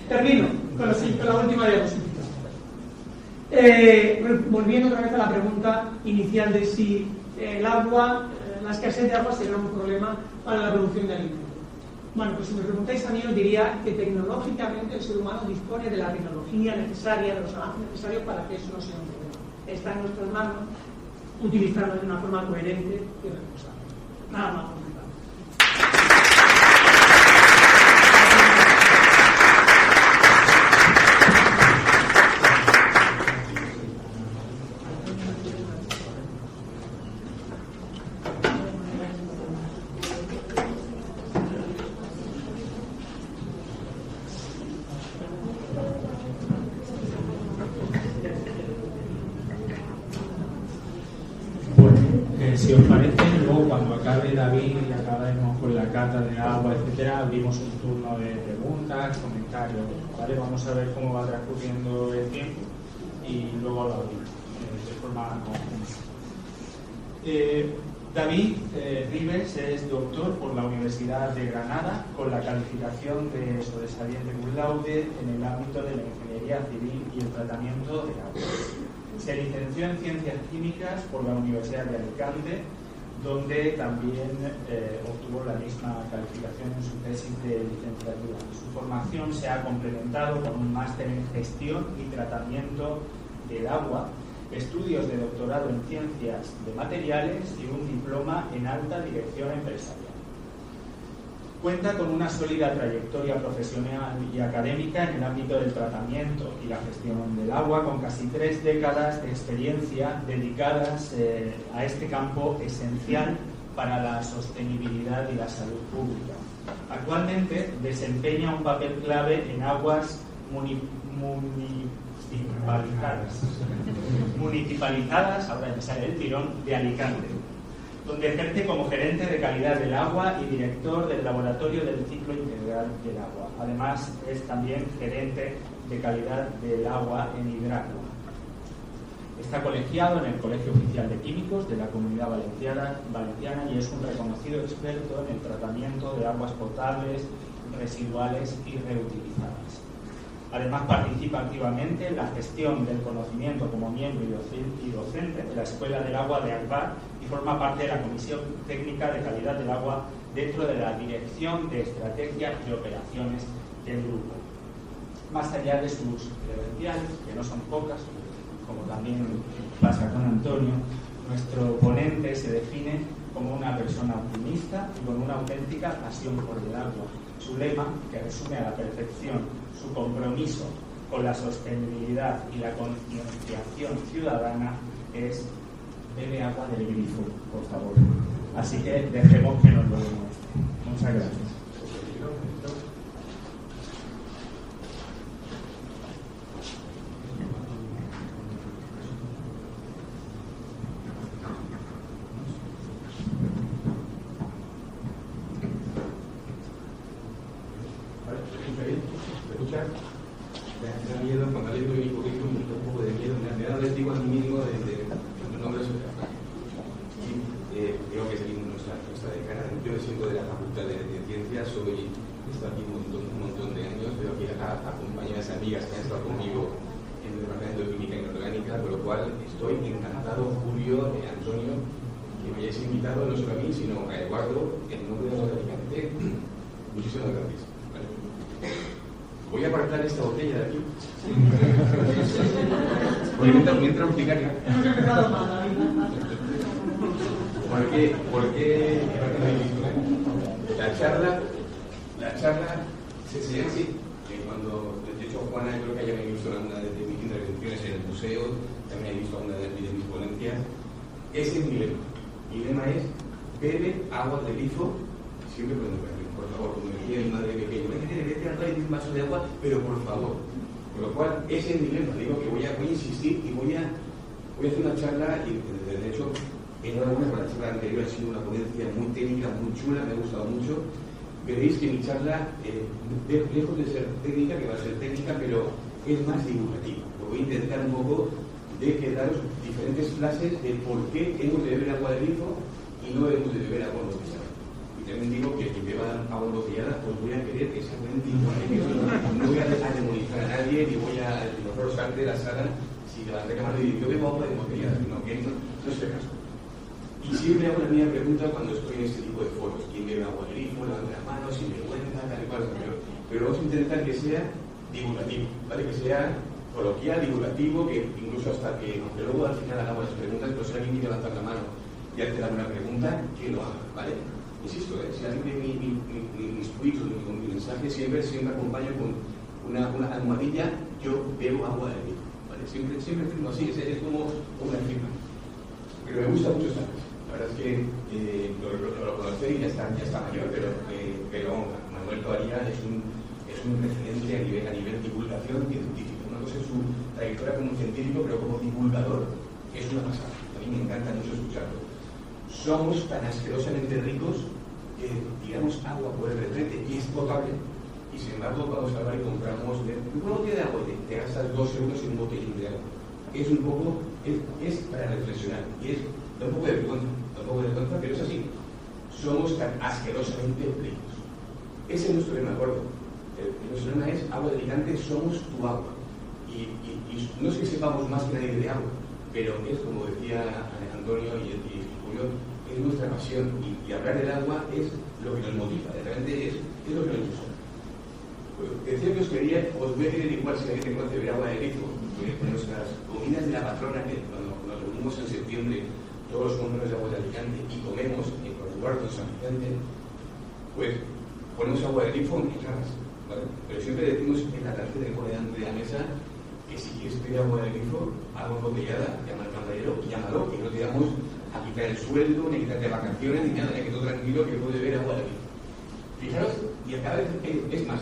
Termino con la última diapositiva. Volviendo otra vez a la pregunta inicial de si el agua, la escasez de agua será un problema para la producción de alimentos. Bueno, pues si me preguntáis a mí, os diría que tecnológicamente el ser humano dispone de la tecnología necesaria, de los avances necesarios para que eso no sea un problema. Está en nuestras manos utilizarlo de una forma coherente y responsable. Nada más. si os parece, luego cuando acabe David y acabemos con la cata de agua, etcétera, abrimos un turno de preguntas, comentarios, ¿vale? Vamos a ver cómo va transcurriendo el tiempo y luego lo abrimos de forma conjunta. David Ribes es doctor por la Universidad de Granada con la calificación de sobresaliente cum laude en el ámbito de la ingeniería civil y el tratamiento de agua. Se licenció en Ciencias Químicas por la Universidad de Alicante, donde también obtuvo la misma calificación en su tesis de licenciatura. Su formación se ha complementado con un máster en Gestión y Tratamiento del Agua, estudios de doctorado en Ciencias de Materiales y un diploma en Alta Dirección Empresarial. Cuenta con una sólida trayectoria profesional y académica en el ámbito del tratamiento y la gestión del agua, con casi 3 décadas de experiencia dedicadas a este campo esencial para la sostenibilidad y la salud pública. Actualmente desempeña un papel clave en aguas municipalizadas, ahora me sale el tirón, de Alicante, donde ejerce como gerente de calidad del agua y director del laboratorio del ciclo integral del agua. Además, es también gerente de calidad del agua en Hidracua. Está colegiado en el Colegio Oficial de Químicos de la Comunidad Valenciana y es un reconocido experto en el tratamiento de aguas potables, residuales y reutilizadas. Además, participa activamente en la gestión del conocimiento como miembro y docente de la Escuela del Agua de Alvar y forma parte de la Comisión Técnica de Calidad del Agua dentro de la Dirección de Estrategia y Operaciones del grupo. Más allá de sus credenciales, que no son pocas, como también pasa con Antonio, nuestro ponente se define como una persona optimista y con una auténtica pasión por el agua. Su lema, que resume a la perfección su compromiso con la sostenibilidad y la concienciación ciudadana, es: bebe agua del grifo, por favor. Así que dejemos que nos lo demuestre. Muchas gracias. Muchísimas gracias. Vale. Voy a apartar esta botella de aquí. Porque me entra urticaria. ¿Por qué no hay visto? La charla se sigue así. Cuando, de hecho, Juana, creo que ya me he visto en una de mis intervenciones en el museo, también he visto una de mis ponencias. Ese es mi lema. Mi lema es: bebe agua de grifo siempre cuando pueda. Por favor, como decía mi madre pequeña, vete a traer un vaso de agua, pero por favor. Con lo cual, ese es mi lema. Digo que voy a insistir y voy a hacer una charla, y de hecho, enhorabuena por la charla anterior, ha sido una ponencia muy técnica, muy chula, me ha gustado mucho. Veréis que mi charla, lejos de ser técnica, que va a ser técnica, pero es más divulgativa. Voy a intentar un poco de daros diferentes frases de por qué hemos de beber agua de grifo y no hemos de beber agua embotellada. Y también digo que quien beba agua embotellada, pues voy a querer exactamente igual. No voy a demonizar a nadie, ni voy a sacar de la sala si te van a reclamar y yo bebo agua embotellada, no, que no es el caso. Y siempre hago la misma pregunta cuando estoy en este tipo de foros: ¿quién bebe agua de grifo? Levanta la mano, si me cuenta, tal y cual. Pero vamos a intentar que sea divulgativo, ¿vale? Que sea coloquial, divulgativo, que incluso hasta que, aunque luego al final hagamos las preguntas, pero si alguien quiere levantar la mano y hacer alguna pregunta, que lo haga, ¿vale? Insisto, si alguien ve mis tweets o mi mensaje, siempre acompaño con una almohadilla: yo bebo agua de grifo, ¿vale? Siempre firmo así, es como una firma. Pero me gusta mucho esta frase. La verdad es que lo conocéis, ya está mayor, pero Manuel Toaría es un referente a nivel de divulgación científica. Una cosa es su trayectoria como científico, pero como divulgador es una pasada. A mí me encanta mucho escucharlo. somos tan asquerosamente ricos que tiramos agua por el retrete y es potable, y sin embargo vamos al bar y compramos una botella de agua y te gastas 2 euros en un botellín de agua. Es un poco, es para reflexionar, y da un poco de vergüenza, pero es así. Somos tan asquerosamente ricos. Ese es nuestro lema, ¿de acuerdo? Nuestro lema es agua de Alicante, somos tu agua. Y no es que sepamos más que nadie de agua, pero es como decía Antonio y Julio, es nuestra pasión, y hablar del agua es lo que nos motiva, realmente es lo que nos gusta. Pues, decía que os voy a querer igual si alguien conoce ver agua de grifo, porque con nuestras comidas de la patrona, que cuando nos reunimos en septiembre, todos los compañeros de agua de Alicante, y comemos en los guardos de San Vicente, pues ponemos agua de grifo en cajas, ¿vale? Pero siempre decimos en la tarjeta que pone delante de la mesa que si quieres pedir agua de grifo, agua embotellada, llama al camarero y llámalo, que no te vamos a quitar el sueldo, ni quitarte vacaciones, ni nada, que todo tranquilo que puede beber agua de grifo. Fijaros, y cada vez es más,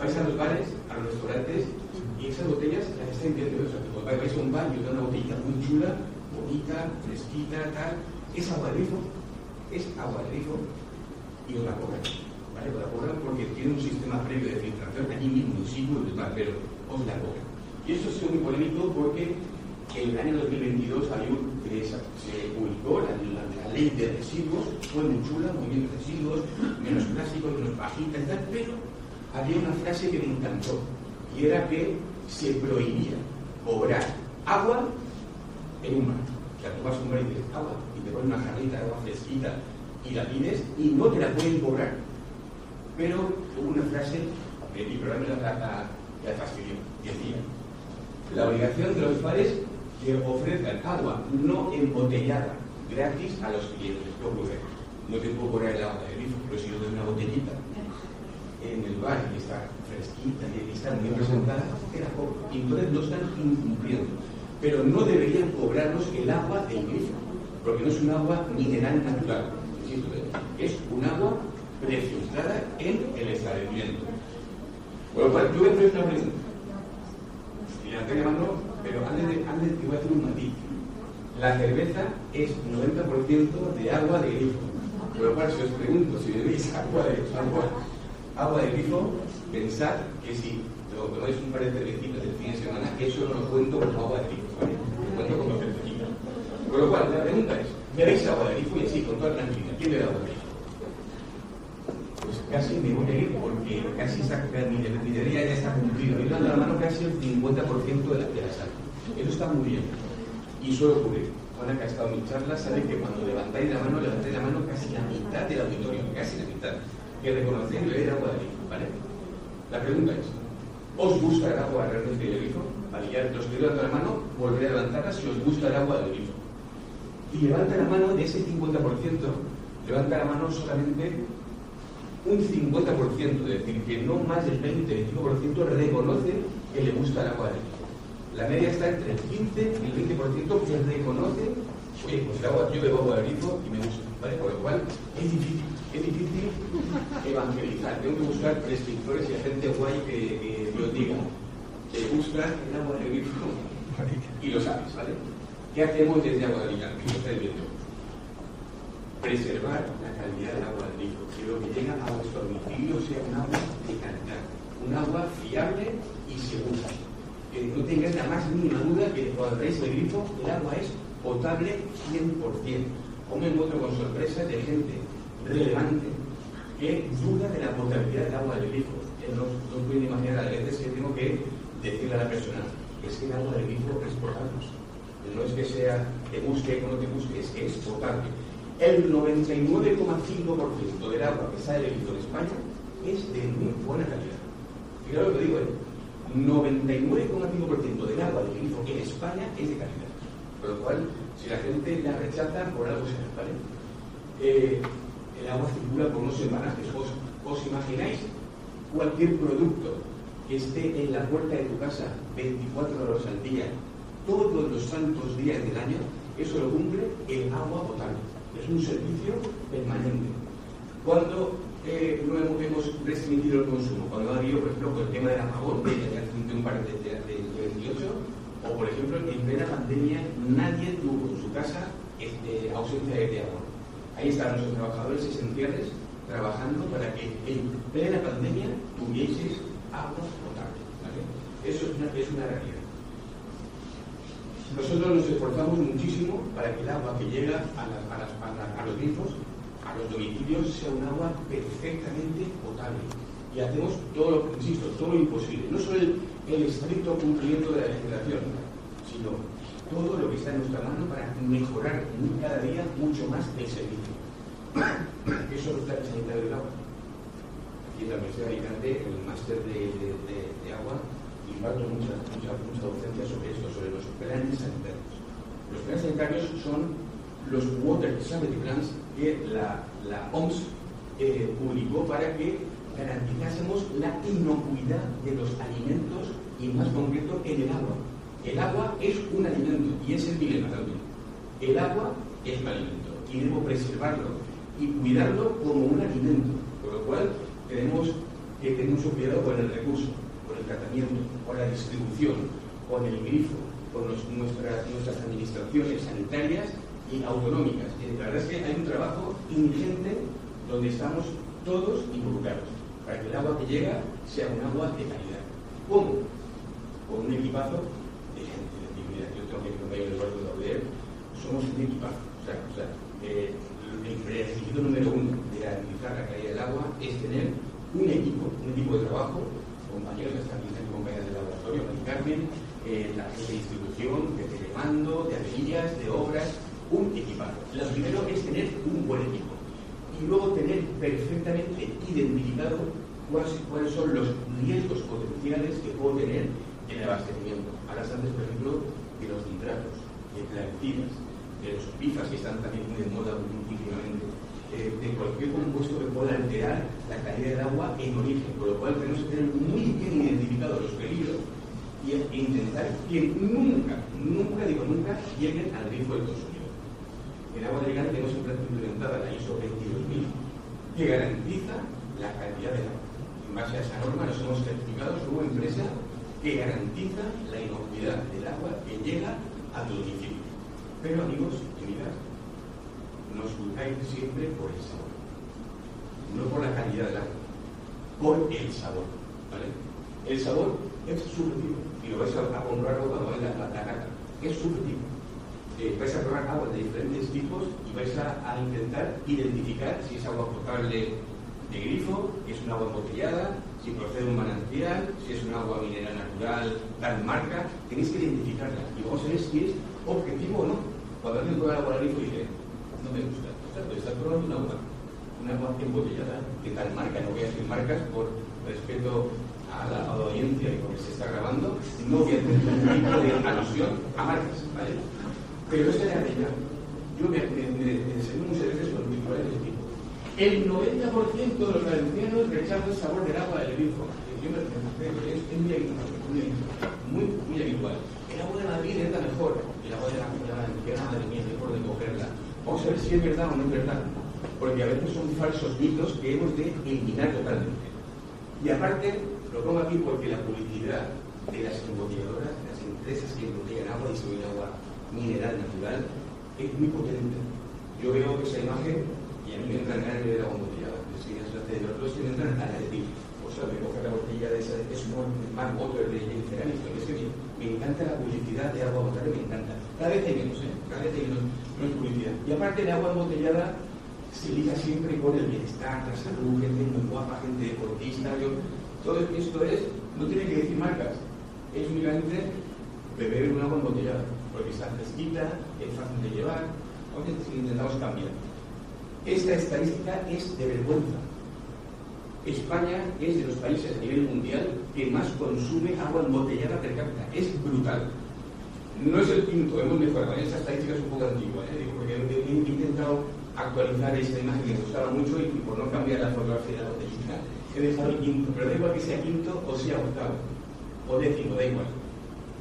vais a los bares, a los restaurantes, y esas botellas las estáis viendo. O sea, vais a un bar y os dan una botellita muy chula, bonita, fresquita, tal. Es agua de grifo, y os la cobran. ¿Vale? Os la cobran porque tiene un sistema previo de filtración allí mismo, en sitio del bar, pero os la cobran. Y eso ha sido muy polémico porque en el año 2022 se publicó la ley de residuos, fue muy chula, muy bien de residuos, menos plásticos, menos pajita y tal, pero había una frase que me encantó, y era que se prohibía cobrar agua en un bar. O sea, tú vas a un bar y dices agua, y te ponen una jarrita de agua fresquita y la pides y no te la pueden cobrar. Pero hubo una frase, y probablemente la fastidió, decía: la obligación de los bares que ofrezcan agua no embotellada gratis a los clientes. ¿Qué ocurre? No te puedo cobrar el agua de grifo, pero si yo doy una botellita en el bar y está fresquita y está muy presentada, te la cobro. Y entonces lo están incumpliendo. Pero no deberían cobrarnos el agua del grifo, porque no es un agua mineral natural, insisto, es un agua prefiltrada en el establecimiento. Por lo cual, yo voy a hacer una pregunta. Y la estoy llamando, pero antes te voy a hacer un matiz. La cerveza es 90% de agua de grifo. Por lo cual, si os pregunto si bebéis agua de grifo, pensad que si tomáis un par de cervecitas del fin de semana, eso no lo cuento como agua de grifo, ¿vale? Lo cuento como cervecita. Por lo cual, la pregunta es: ¿bebéis agua de grifo? Y así, con toda tranquilidad, ¿quién bebe agua de grifo? Pues casi me voy a ir, porque casi mi teoría ya está cumplida. Me dando la mano casi el 50% de la sal. Eso está muy bien. Y suele ocurrir. Juana, que ha estado en mi charla, sabe que cuando levantáis la mano casi la mitad del auditorio, casi la mitad, que reconocéis beber agua de grifo, ¿vale? La pregunta es: ¿os gusta el agua realmente del grifo? Vale, ya los que levantan la mano, volveré a levantarla si os gusta el agua del grifo. Y levanta la mano de ese 50%, levanta la mano solamente un 50%, es decir, que no más del 20-25% reconoce que le gusta el agua del grifo. La media está entre el 15 y el 20% que reconoce: oye, pues yo bebo agua de grifo y me gusta, ¿vale? Por lo cual es difícil evangelizar. Tengo que buscar prescriptores y a gente guay que os diga: ¿te gusta el agua de grifo? Y lo sabes, ¿vale? ¿Qué hacemos desde Agua de Alicante? Lo estáis viendo. Preservar la calidad del agua de grifo, que lo que llega a vuestro domicilio sea un agua de calidad, un agua fiable y segura. Que no tengáis la más mínima duda que cuando veis el grifo, el agua es potable 100%. O me encuentro con sorpresas de gente relevante que duda de la potabilidad del agua del grifo. No pueden imaginar a veces que tengo que decirle a la persona: es que el agua del grifo es potable. No es que sea te guste o no te guste, es que es potable. El 99,5% del agua que sale del grifo en España es de muy buena calidad. Fijaros lo que digo, 99,5% del agua del grifo en España es de calidad. Por lo cual, si la gente la rechaza, por algo será, ¿vale? El agua circula por unos embalajes. ¿Os imagináis cualquier producto que esté en la puerta de tu casa 24 horas al día, todos los santos días del año? Eso lo cumple el agua potable. Es un servicio permanente. Cuando no hemos restringido el consumo, cuando ha habido, por ejemplo, con el tema del apagón de un par de 28, o por ejemplo, en plena pandemia nadie tuvo en su casa ausencia de agua. Ahí están nuestros trabajadores esenciales trabajando para que en plena pandemia tuvieseis agua potable, ¿vale? Eso es una realidad. Nosotros nos esforzamos muchísimo para que el agua que llega a los grifos, a los domicilios, sea un agua perfectamente potable. Y hacemos todo lo que, insisto, todo lo imposible. No solo el estricto cumplimiento de la legislación, sino todo lo que está en nuestra mano para mejorar cada día mucho más el servicio. Eso es la sanitaria del agua. Aquí en la Universidad de Alicante, en el máster de agua, imparto mucha docencia sobre esto, sobre los planes sanitarios. Los planes sanitarios son los Water Safety Plans que la OMS publicó para que garantizásemos la inocuidad de los alimentos y, más concreto, en el agua. El agua es un alimento y es el dilema también. El agua es un alimento y debemos preservarlo y cuidarlo como un alimento, por lo cual tenemos que tener mucho cuidado con el recurso, con el tratamiento, con la distribución, con el grifo, con nuestras administraciones sanitarias y autonómicas. La verdad es que hay un trabajo ingente donde estamos todos involucrados para que el agua que llega sea un agua de calidad. ¿Cómo? Con un equipazo de gente. Es decir, mira, yo tengo que acompañar el barco de Auder, somos un equipazo. El requisito número uno de garantizar la calidad del agua es tener un equipo de trabajo, compañeros que están aquí, compañeras del laboratorio, Mari Carmen, la gente de distribución, de telemando, de averías, de obras, un equipazo. Lo primero es tener un buen equipo y luego tener perfectamente identificado cuáles son los riesgos potenciales que puedo tener en el abastecimiento. Hablas antes, por ejemplo, de los nitratos, de plaguicidas, de los PFAS que están también muy de moda últimamente, de cualquier compuesto que pueda alterar la calidad del agua en origen, por lo cual tenemos que tener muy bien identificados los peligros e intentar que nunca lleguen al grifo del consumidor. En agua de Alicante tenemos implementada la ISO 22000 que garantiza la calidad del agua. En base a esa norma nos hemos certificado como empresa que garantiza la inocuidad del agua que llega a tu domicilio. Pero amigos y amigas, nos juzgáis siempre por el sabor, no por la calidad del agua, por el sabor, ¿vale? El sabor es subjetivo y lo vais a comprobar cuando vais a la cata, es subjetivo. Vais a probar aguas de diferentes tipos y vais a intentar identificar si es agua potable de grifo, si es un agua embotellada, si procede de un manantial, si es un agua mineral natural, tal marca. Tenéis que identificarla y vamos a ver si es objetivo o no. Cuando alguien prueba el agua del grifo y dice, no me gusta, pues estás probando una agua embotellada de tal marca, no voy a decir marcas por respeto a la audiencia y porque se está grabando, no voy a tener ningún tipo de alusión a marcas, ¿vale? Pero esta es la realidad. Yo me enseño muchas veces con titulares de este tipo. El 90% de los valencianos rechazan el sabor del agua del grifo. Yo me es muy habitual. El agua de Madrid es la mejor. El agua de la Valenciana, madre mía, mejor de cogerla. Vamos a ver si es verdad o no es verdad. Porque a veces son falsos mitos que hemos de eliminar totalmente. Y aparte, lo pongo aquí porque la publicidad de las embotelladoras, de las empresas que embotellan agua y distribuyen agua mineral natural, es muy potente. Yo veo esa imagen y a mí me entran ganas de ver agua embotellada. Es que ya se hace de otros que me entran a decir, o sea, me coge la botella de esa, es un más water de cerámico. Es que me encanta la publicidad de agua potable, me encanta. Cada vez hay menos, cada vez hay menos publicidad. Y aparte, el agua embotellada se liga siempre con el bienestar, la salud, gente muy guapa, gente deportista. Todo esto no tiene que decir marcas, es únicamente beber un agua embotellada, porque está fresquita, es fácil de llevar. Entonces intentamos cambiar. Esta estadística es de vergüenza. España es de los países a nivel mundial que más consume agua embotellada per cápita. Es brutal. No es el quinto, hemos mejorado. Esta estadística es un poco antigua, porque he intentado actualizar esta imagen que me gustaba mucho y por no cambiar la fotografía de la botellita he dejado el quinto, pero da igual que sea quinto o sea octavo o décimo, da igual.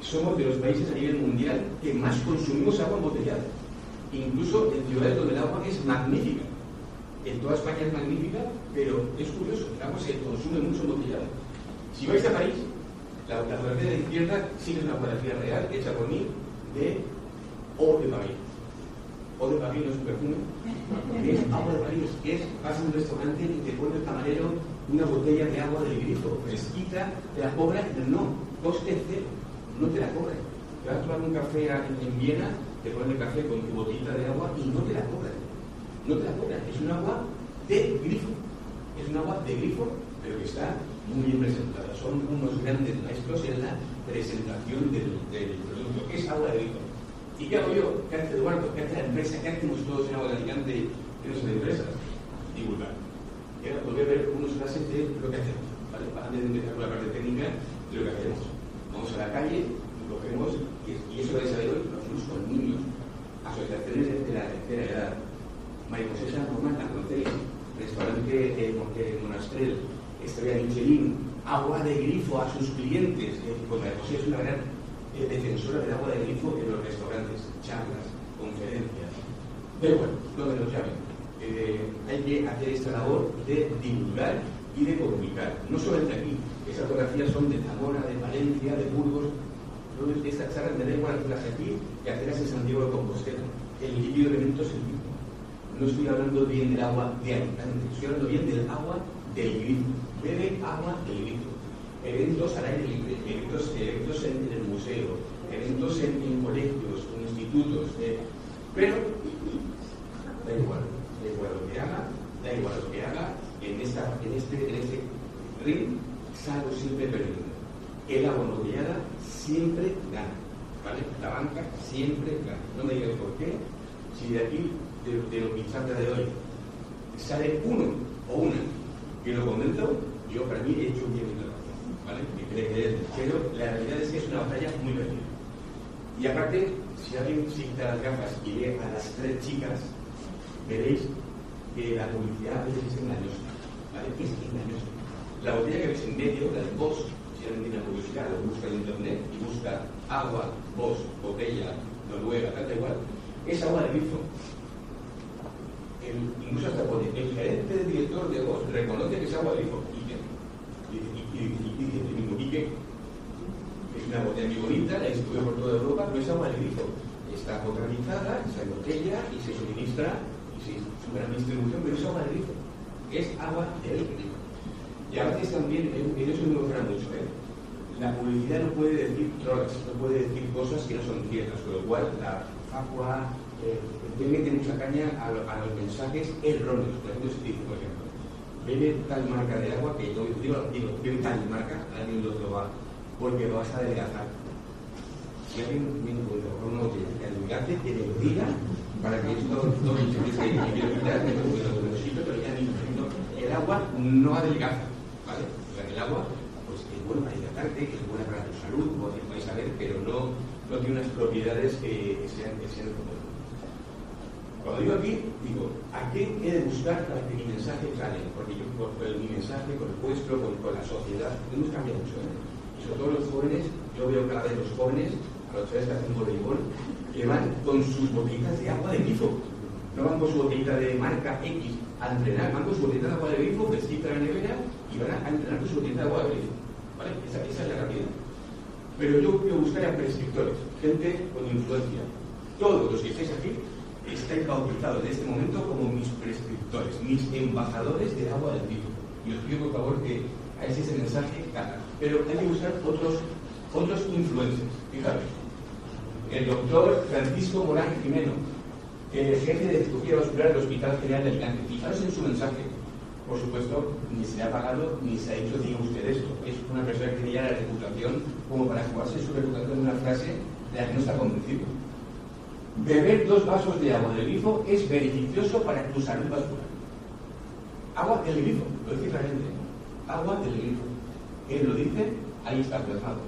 Somos de los países a nivel mundial que más consumimos agua embotellada, incluso en ciudades donde el agua es magnífica. En toda España es magnífica, pero es curioso, el agua se consume mucho embotellada. Si vais a París, la fotografía de la izquierda sí es una fotografía real hecha por mí de Eau de París. o de París, no es un perfume, es agua de París, que es, vas a un restaurante y te pone el camarero una botella de agua del grifo, fresquita, te la cobra, no, coste cero, no te la cobran. Te vas a tomar un café en Viena, te ponen el café con tu botellita de agua y no te la cobran. No te la cobran, es un agua de grifo. Es un agua de grifo, pero que está muy bien presentada. Son unos grandes maestros en la presentación del producto, que es agua de grifo. ¿Y qué hago yo? ¿Qué hace Eduardo? ¿Qué hace la empresa? ¿Qué hacemos todos en Agua de Alicante en nuestras empresas? Divulgar. Y ahora voy a ver unas frases de lo que hacemos, ¿vale? Antes de empezar con la parte técnica de lo que hacemos. Vamos a la calle, cogemos, y eso vais a ver hoy, lo hacemos con niños, asociaciones de la tercera edad. María José San Román, la conocéis, restaurante Monastrell, Estrella Michelin, agua de grifo a sus clientes. Pues María José es una gran defensora del agua de grifo en los restaurantes, charlas, conferencias. Pero bueno, no me lo llamen. Hay que hacer esta labor de divulgar y de comunicar. No solamente aquí, esas fotografías son de Zamora, de Valencia, de Burgos. Estas charlas me da igual hacerlas aquí que hacerlas en Santiago de Compostela. El líquido elemento es el mismo. No estoy hablando bien del agua de Alicante, estoy hablando bien del agua del grifo. Bebe agua del grifo. Eventos al aire libre, eventos en el museo, eventos en colegios, en institutos. Pero da igual lo que haga, en este ring salgo siempre perdiendo. El agua embotellada siempre gana, ¿vale? La banca siempre gana. No me digas por qué, si de aquí, de lo pinchante de hoy, sale uno o una que lo convenzo, yo para mí he hecho bien mi trabajo, ¿vale? Pero la realidad es que es una batalla muy perdida. Y aparte, si alguien se quita las gafas y ve a las tres chicas, veréis que la publicidad a veces es engañosa, ¿vale? Es engañosa. La botella que ves en medio, la de Bosch, si alguien tiene curiosidad, lo busca en internet y busca agua, Bosch, botella, Noruega, tal igual, es agua de grifo. Incluso hasta pone, el gerente director de Bosch reconoce que es agua de grifo. Y dice el mismo Quique, es una botella muy bonita, la distribuye por toda Europa, pero es agua de grifo. Está contratizada, se embotella y se suministra y se sube a la distribución, pero es agua de grifo. Es agua del grifo. Y a veces también, en eso me gusta mucho, la publicidad no puede decir trolas, no puede decir cosas que no son ciertas, con lo cual la facua tiene mucha caña a los mensajes erróneos. Por ejemplo, se dice, por ejemplo, bebe tal marca de agua, que yo digo bebe tal marca, alguien lo va, porque lo vas a adelgazar. Si alguien me encuentra con una botella que adelgace, que le diga, para que esto no me entiendes que quiero quitar, que no lo sitio, pero ya mismo, el agua no adelgaza, ¿vale? O sea, el agua pues es bueno para hidratarte, que es buena para tu salud, como podéis saber, pero no tiene unas propiedades que sean comunes. Cuando digo aquí, digo, ¿a qué he de buscar para que mi mensaje cale? Porque yo, con mi mensaje, con el vuestro, con la sociedad, hemos cambiado mucho, Y sobre todo los jóvenes, yo veo cada vez los jóvenes, a los chavales que hacen voleibol, que van con sus botellitas de agua de grifo. No van con su botellita de marca X a entrenar, van con su botellita de agua de grifo, fresquita en la nevera, y van a entrenar con su botellita de agua de grifo. ¿Vale? Esa es la realidad. Pero yo quiero buscar a prescriptores, gente con influencia. Todos los que estáis aquí estáis bautizados en este momento como mis prescriptores, mis embajadores del agua del grifo. Y os pido por favor que hagáis ese mensaje cada. Pero hay que buscar otros influencers. Fíjate, el doctor Francisco Morán Jimeno, jefe de cirugía vascular del Hospital General de Alicante. Fijaros en su mensaje. Por supuesto, ni se le ha pagado ni se ha dicho diga usted esto. Es una persona que tiene ya la reputación como para jugarse su reputación en una frase de la que no está convencido. Beber 2 vasos de agua del grifo es beneficioso para tu salud vascular. Agua del grifo, lo dice claramente. Agua del grifo. Él lo dice, ahí está plasmado.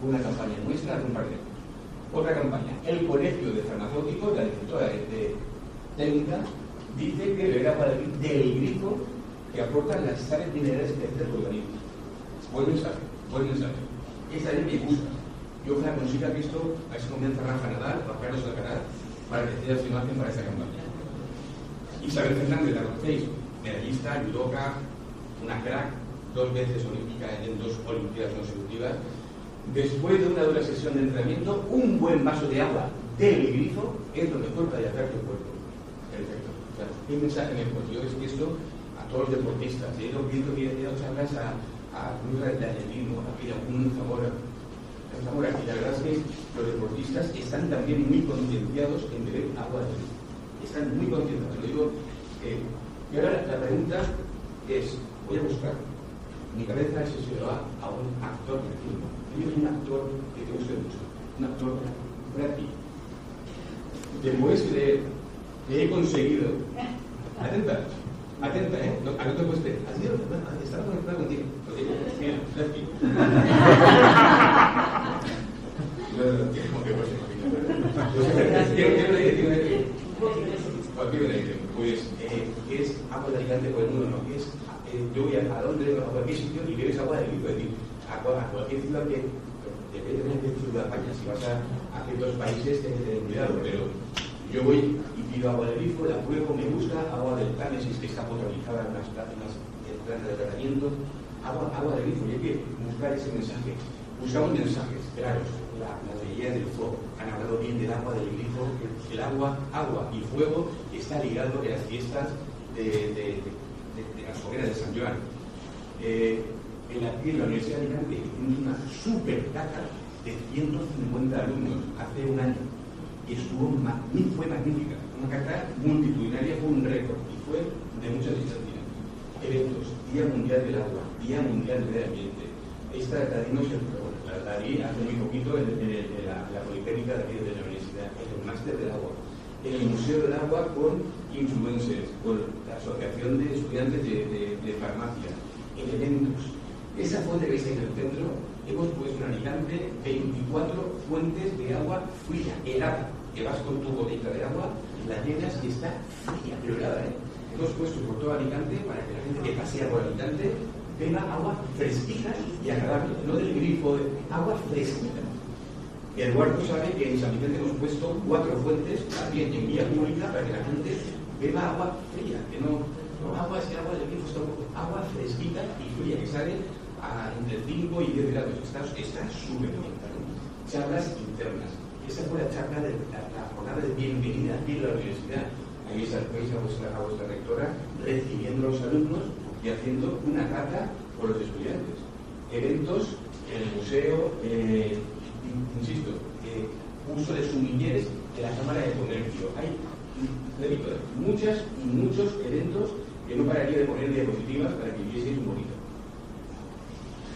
Una campaña nuestra hace un par de años. Otra campaña. El Colegio de Farmacéuticos, la directora de técnica, dice que beber agua del grifo que aportan las sales minerales que necesita el organismo. Buen mensaje. Esa ley me gusta. Yo ojalá consiga que esto, a ver si convence a Rafa Nadal o a Carlos Alcaraz para que sea su imagen para esta campaña. Isabel Fernández, la conocéis, medallista, judoka, una crack, 2 veces olímpica en 2 olimpiadas consecutivas. Después de una dura sesión de entrenamiento, un buen vaso de agua del grifo es lo mejor para hidratar tu cuerpo. ¿Qué mensaje me puedo? Yo es que esto a todos los deportistas, he ido dado charlas a Cruz de Atletismo, a Pirapún, Zamora, y la verdad es que los deportistas están también muy concienciados en beber agua de grifo. Están muy concienciados. Lo digo, y ahora la pregunta es, voy a buscar, mi cabeza se va a un actor de film. Yo soy un actor que te gusta mucho, un actor Brad Pitt. Te puedes creer que he conseguido, atenta, no, a no te puedes creer, estaba conectado contigo, lo digo, mira, Brad Pitt. Pues es agua de Alicante por el mundo, ¿no? Yo voy a Londres, a cualquier sitio y bebes agua de grifo, es decir, a cualquier ciudad que depende de qué ciudad vayas, si vas a ciertos países tienes que tener cuidado, pero yo voy y pido agua de grifo, la pruebo, me gusta, agua del Támesis que está potabilizada en unas plantas de tratamiento, agua de grifo, y hay que buscar ese mensaje. Buscamos mensajes claros, las leyes del fuego, han hablado bien del agua del grifo, el agua y fuego está ligado en las fiestas de las hogueras de San Joan. En la Universidad de Alicante hicimos una super cata de 150 alumnos hace un año y fue magnífica, una cata multitudinaria, fue un récord y fue de mucha distancia. Eventos, Día Mundial del Agua, Día Mundial del Medio Ambiente. Esta la dimos la di hace muy poquito en la Politécnica de aquí de la Universidad, en el Máster del Agua, en el Museo del Agua con influencers, con la Asociación de Estudiantes de Farmacia, en eventos. Esa fuente que veis en el centro, hemos puesto en Alicante 24 fuentes de agua fría, helada, que vas con tu botella de agua, la llenas y está fría, pero helada, ¿eh? Hemos puesto por todo Alicante para que la gente que pasea por Alicante beba agua fresquita y agradable, no del grifo, agua fresquita. Eduardo sabe que en San Vicente hemos puesto 4 fuentes, también en vía pública, para que la gente beba agua fría, que no agua es que agua del grifo está un poco, agua fresquita y fría, que sale entre 5 y 10 grados, está súper bien, ¿no? Charlas internas. Esa fue la charla de la jornada de bienvenida aquí en la universidad. Ahí veis a vuestra rectora recibiendo a los alumnos y haciendo una cata por los estudiantes. Eventos en el museo, insisto, uso de sumilleres de la Cámara de Comercio. Hay, repito, muchos eventos que no pararía de poner diapositivas para que vieseis un poquito.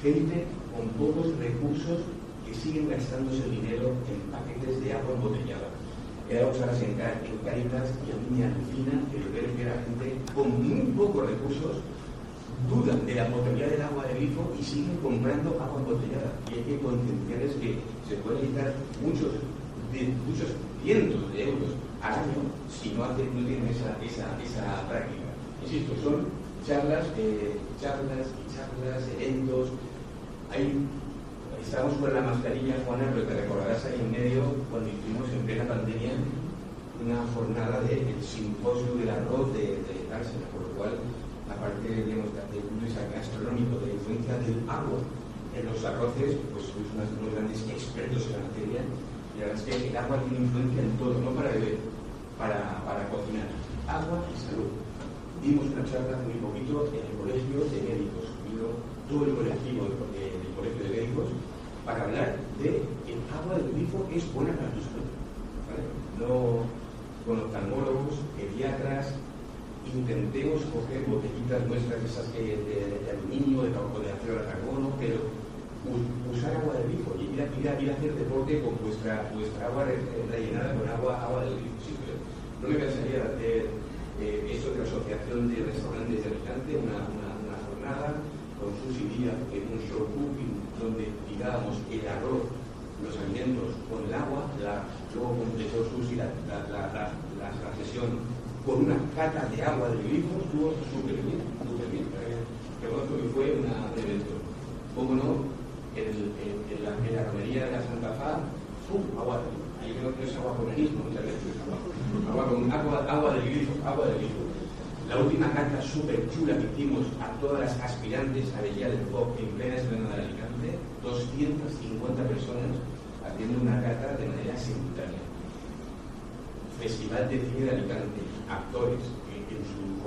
Gente con pocos recursos que siguen gastándose el dinero en paquetes de agua embotellada. Vamos ahora en Cáritas y a mí me alucina el ver que la gente con muy pocos recursos dudan de la potabilidad del agua de grifo y siguen comprando agua embotellada. Y hay que concienciarles que se pueden quitar muchos cientos de euros al año si no tienen esa práctica. Insisto, son charlas, eventos. Estamos con la mascarilla, Juana, pero te recordarás ahí en medio cuando hicimos en plena pandemia una jornada del simposio del arroz de Dársena, por lo cual, aparte digamos, del punto de vista gastronómico, de la influencia del agua en los arroces, pues sois unos grandes expertos en la materia, y la verdad es que el agua tiene influencia en todo, no para beber, para cocinar. Agua y salud. Dimos una charla hace muy poquito en el colegio de médicos, vino todo el colectivo del colegio de médicos para hablar de que el agua del grifo es buena para tu salud, ¿vale? No con oftalmólogos, pediatras, intentemos coger botellitas nuestras, esas de aluminio, de acero de carbono, pero usar agua del grifo y ir a hacer deporte con vuestra agua rellenada con agua del grifo. Sí, pero no me cansaría de hacer esto de la Asociación de Restaurantes de Alicante, una jornada con Susi Díaz, un show cooking, donde tirábamos el arroz, los alimentos con el agua, luego completó Susi la sesión con una cata de agua del grifo, estuvo súper bien. Reconozco que fue un evento. Como no, en la romería de la Santa Faz, agua, ahí creo que es agua con anismo, muchas veces, agua del grifo. La última carta súper chula que hicimos a todas las aspirantes a Bella del Pop en plena Esplanada de Alicante, 250 personas haciendo una carta de manera simultánea. Festival de Cine de Alicante, actores, en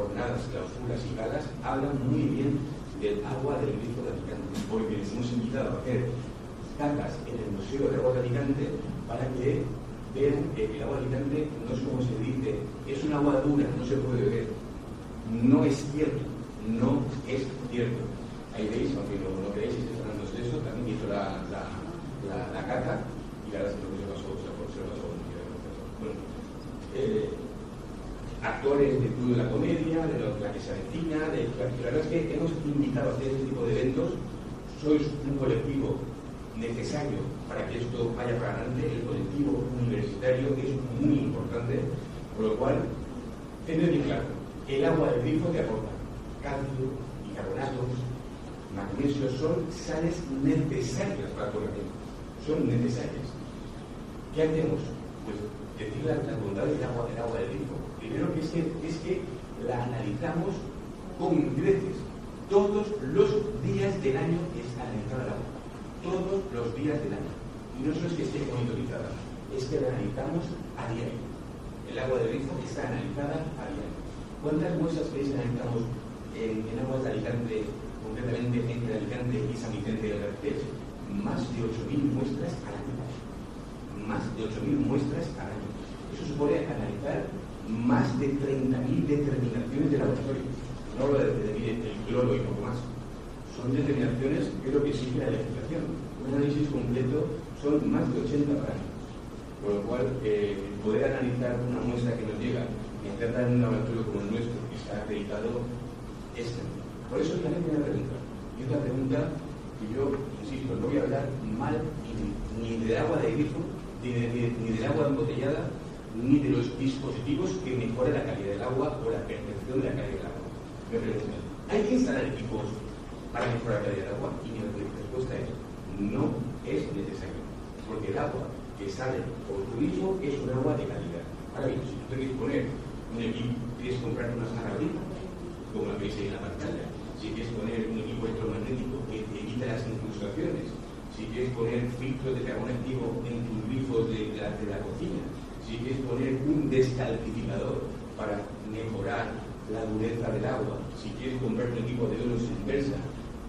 jornadas, clausuras y galas, hablan muy bien del agua del grifo de Alicante, porque les hemos invitado a hacer catas en el Museo de Agua de Alicante para que vean que el agua de Alicante no es como se dice, es un agua dura, no se puede beber. No es cierto, no es cierto. Ahí veis, aunque no creéis, y estoy hablando de eso, también hizo la cata y ahora se lo pasó. Bueno, actores del Club de la Comedia, de la que se avecina, la verdad es que hemos invitado a hacer este tipo de eventos. Sois un colectivo necesario para que esto vaya para adelante. El colectivo universitario es muy importante, por lo cual, tened bien claro, el agua del grifo te aporta calcio, bicarbonatos, magnesio, son sales necesarias para tu organismo, son necesarias. ¿Qué hacemos? Pues decir las bondades del agua del grifo. Primero que es que la analizamos con creces. Todos los días del año está analizada el agua. Todos los días del año. Y no solo es que esté monitorizada, es que la analizamos a diario. El agua del grifo está analizada a diario. ¿Cuántas muestras creéis que analizamos en aguas de Alicante, concretamente entre Alicante y San Vicente del Garcés? Más de 8.000 muestras al año. Más de 8.000 muestras al año. Eso supone analizar más de 30.000 determinaciones de laboratorio. No hablo de el cloro y poco más. Son determinaciones que es lo que exige la legislación. Un análisis completo son más de 80 parámetros. Por lo cual, poder analizar una muestra que nos llega y meterla en un laboratorio como el nuestro, que está acreditado, es sencillo. Por eso también hay una pregunta. Y es la pregunta que yo, insisto, no voy a hablar mal ni del agua de grifo, ni del agua embotellada, ni de los dispositivos que mejoren la calidad del agua o la percepción de la calidad del agua. Me pregunto, ¿hay que instalar equipos para mejorar la calidad del agua? Y mi respuesta es, no es necesario. Porque el agua que sale por tu grifo es un agua de calidad. Ahora bien, si tú quieres poner un equipo, quieres comprar una saladita, como la veis ahí en la pantalla, si quieres poner un equipo electromagnético que evita las incrustaciones, si quieres poner filtros de carbón activo en tus grifos de la cocina, si quieres poner un descalcificador para mejorar la dureza del agua, si quieres comprar un equipo de oros inversa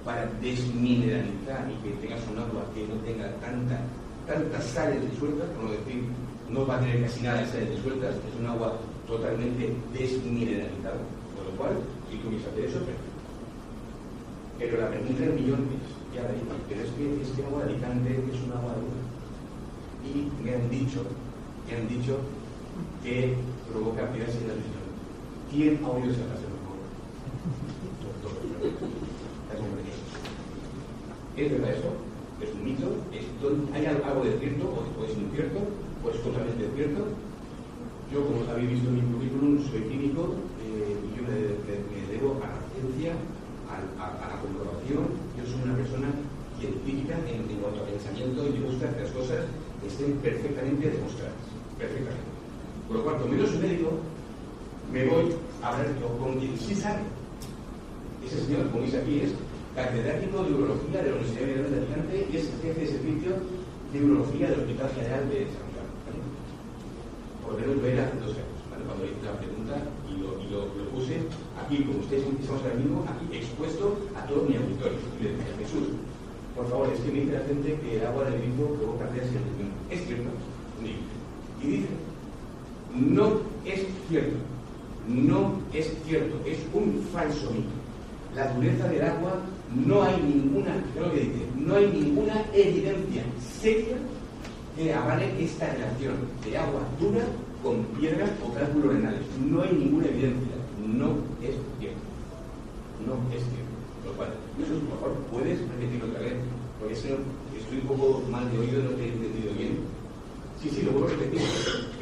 para desmineralizar y que tengas un agua que no tenga tantas sales disueltas, por no decir, no va a tener casi nada de sales disueltas, es un agua totalmente desmineralizada. Con lo cual, si tú quieres hacer eso, perfecto. Pero la pregunta del millón es, ya la digo, pero es que agua de Alicante es un agua dura. Y me han dicho que provoca piedras en la región. ¿Quién ha oído esa frase mejor? ¿Es verdad eso? ¿Es un mito? ¿Hay algo de cierto o es incierto? ¿O es totalmente cierto? Yo, como habéis visto en mi currículum, soy químico y yo me debo a la ciencia, a la comprobación. Yo soy una persona científica en cuanto a pensamiento y me gusta que las cosas estén perfectamente demostradas. Perfectamente. Por lo cual, como yo soy médico, me voy a hablar con quien sí sabe. Ese señor, como dice aquí, es catedrático de urología de la Universidad de Alicante y es jefe de servicio de urología del Hospital General de San Juan. ¿Vale? Por lo menos lo era hace 2 años, ¿vale? Cuando hice la pregunta y lo puse aquí, como ustedes estamos ahora mismo, aquí expuesto a todo mi auditorio. Y le decía, Jesús, por favor, es que me dice la gente que el agua del grifo provoca pérdida de riñón. ¿Es cierto? Y dice, no es cierto. No es cierto, es un falso mito. La dureza del agua no hay ninguna, creo que dice, no hay ninguna evidencia seria que avale esta relación de agua dura con piedras o cálculos renales. No hay ninguna evidencia. No es cierto. No es cierto. Lo cual, Jesús, por favor, puedes repetirlo otra vez, porque si no, estoy un poco mal de oído, no te he entendido bien. Sí, lo vuelvo a repetir.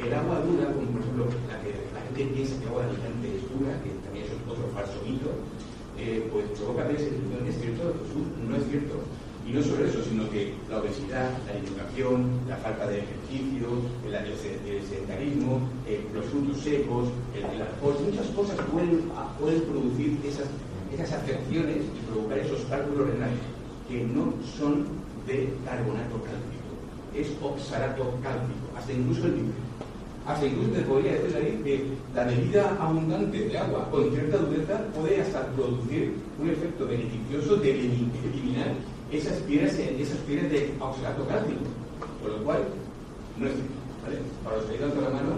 El agua dura, como por ejemplo la gente piensa que el agua de Alicante es dura, que también es otro falso mito, pues provoca pérdida de riñón. ¿Es cierto? Jesús, no es cierto. Y no solo eso, sino que la obesidad, la alimentación, la falta de ejercicio, el sedentarismo, los frutos secos, el alcohol, muchas cosas pueden producir esas afecciones y provocar esos cálculos renales que no son de carbonato cálcico, es oxalato cálcico, hasta incluso el vidrio. Hasta incluso te podría decir David, que la bebida abundante de agua con cierta dureza puede hasta producir un efecto beneficioso de eliminar esas piedras de oxalato cálcico, con lo cual no es cierto, ¿vale? Para los que hayan dado la mano,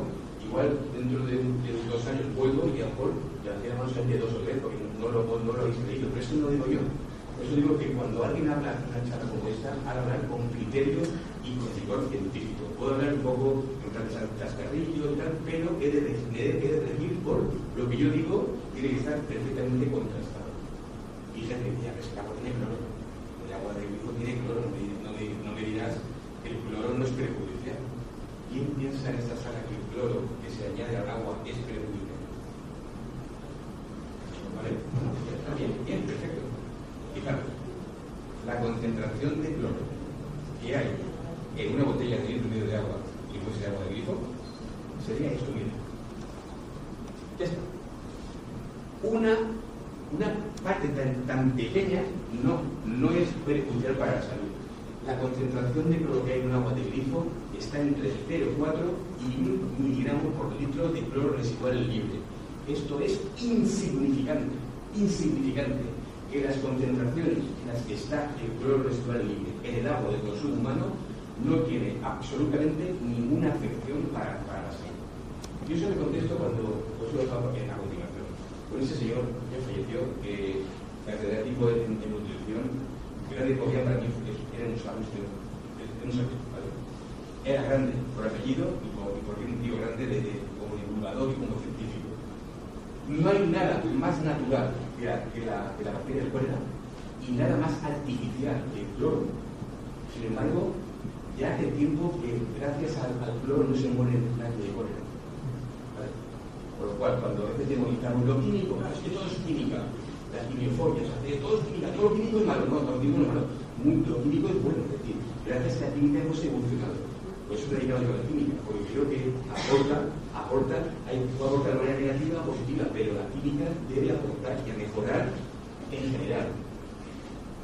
igual dentro de 2 años vuelvo y a lo mejor ya la mano de 2 o 3 porque no lo habéis leído, pero eso no lo digo yo. Por eso digo que cuando alguien habla en una charla como esta, ha de hablar con criterio y con rigor científico. Puedo hablar un poco en plan de chascarrillo y tal, pero he de regir por lo que yo digo, tiene que estar perfectamente contrastado. Y gente decía, que ese agua tiene cloro. El agua de grifo tiene cloro, no me dirás que el cloro no es perjudicial. ¿Quién piensa en esta sala que el cloro que se añade al agua es perjudicial? ¿Vale? Está bien, perfecto. Fijaros, la concentración de cloro que hay en una botella de litro y medio de agua, y fuese agua de grifo, sería esto, mira. Ya está. Una parte tan pequeña no es perjudicial para la salud. La concentración de cloro que hay en un agua de grifo está entre 0,4 y 1 miligramos por litro de cloro residual libre. Esto es insignificante. Que las concentraciones en las que está el cloro residual libre en el agua de consumo humano no tiene absolutamente ninguna afección para la salud. Yo eso le contesto cuando os lo dejo a continuación. Con ese señor que falleció, catedrático en nutrición, grande todavía para mí, era un sabio, ¿vale? Era grande por apellido y porque era un tío grande como divulgador y como científico. No hay nada más natural que la bacteria del cólera y nada más artificial que el cloro. Sin embargo, ya hace tiempo que gracias al cloro no se muere nadie de cólera, ¿vale? Por lo cual, cuando a veces demonizamos lo químico, claro, es que todo es química, las quimiofobias, todo es química, todo lo químico es malo, no, todo lo químico no es malo, lo químico es bueno, es decir, gracias a la química hemos evolucionado. Por eso me he dedicado yo a la química, porque creo que puede aportar de manera negativa o positiva, pero la química debe aportar y a mejorar en general.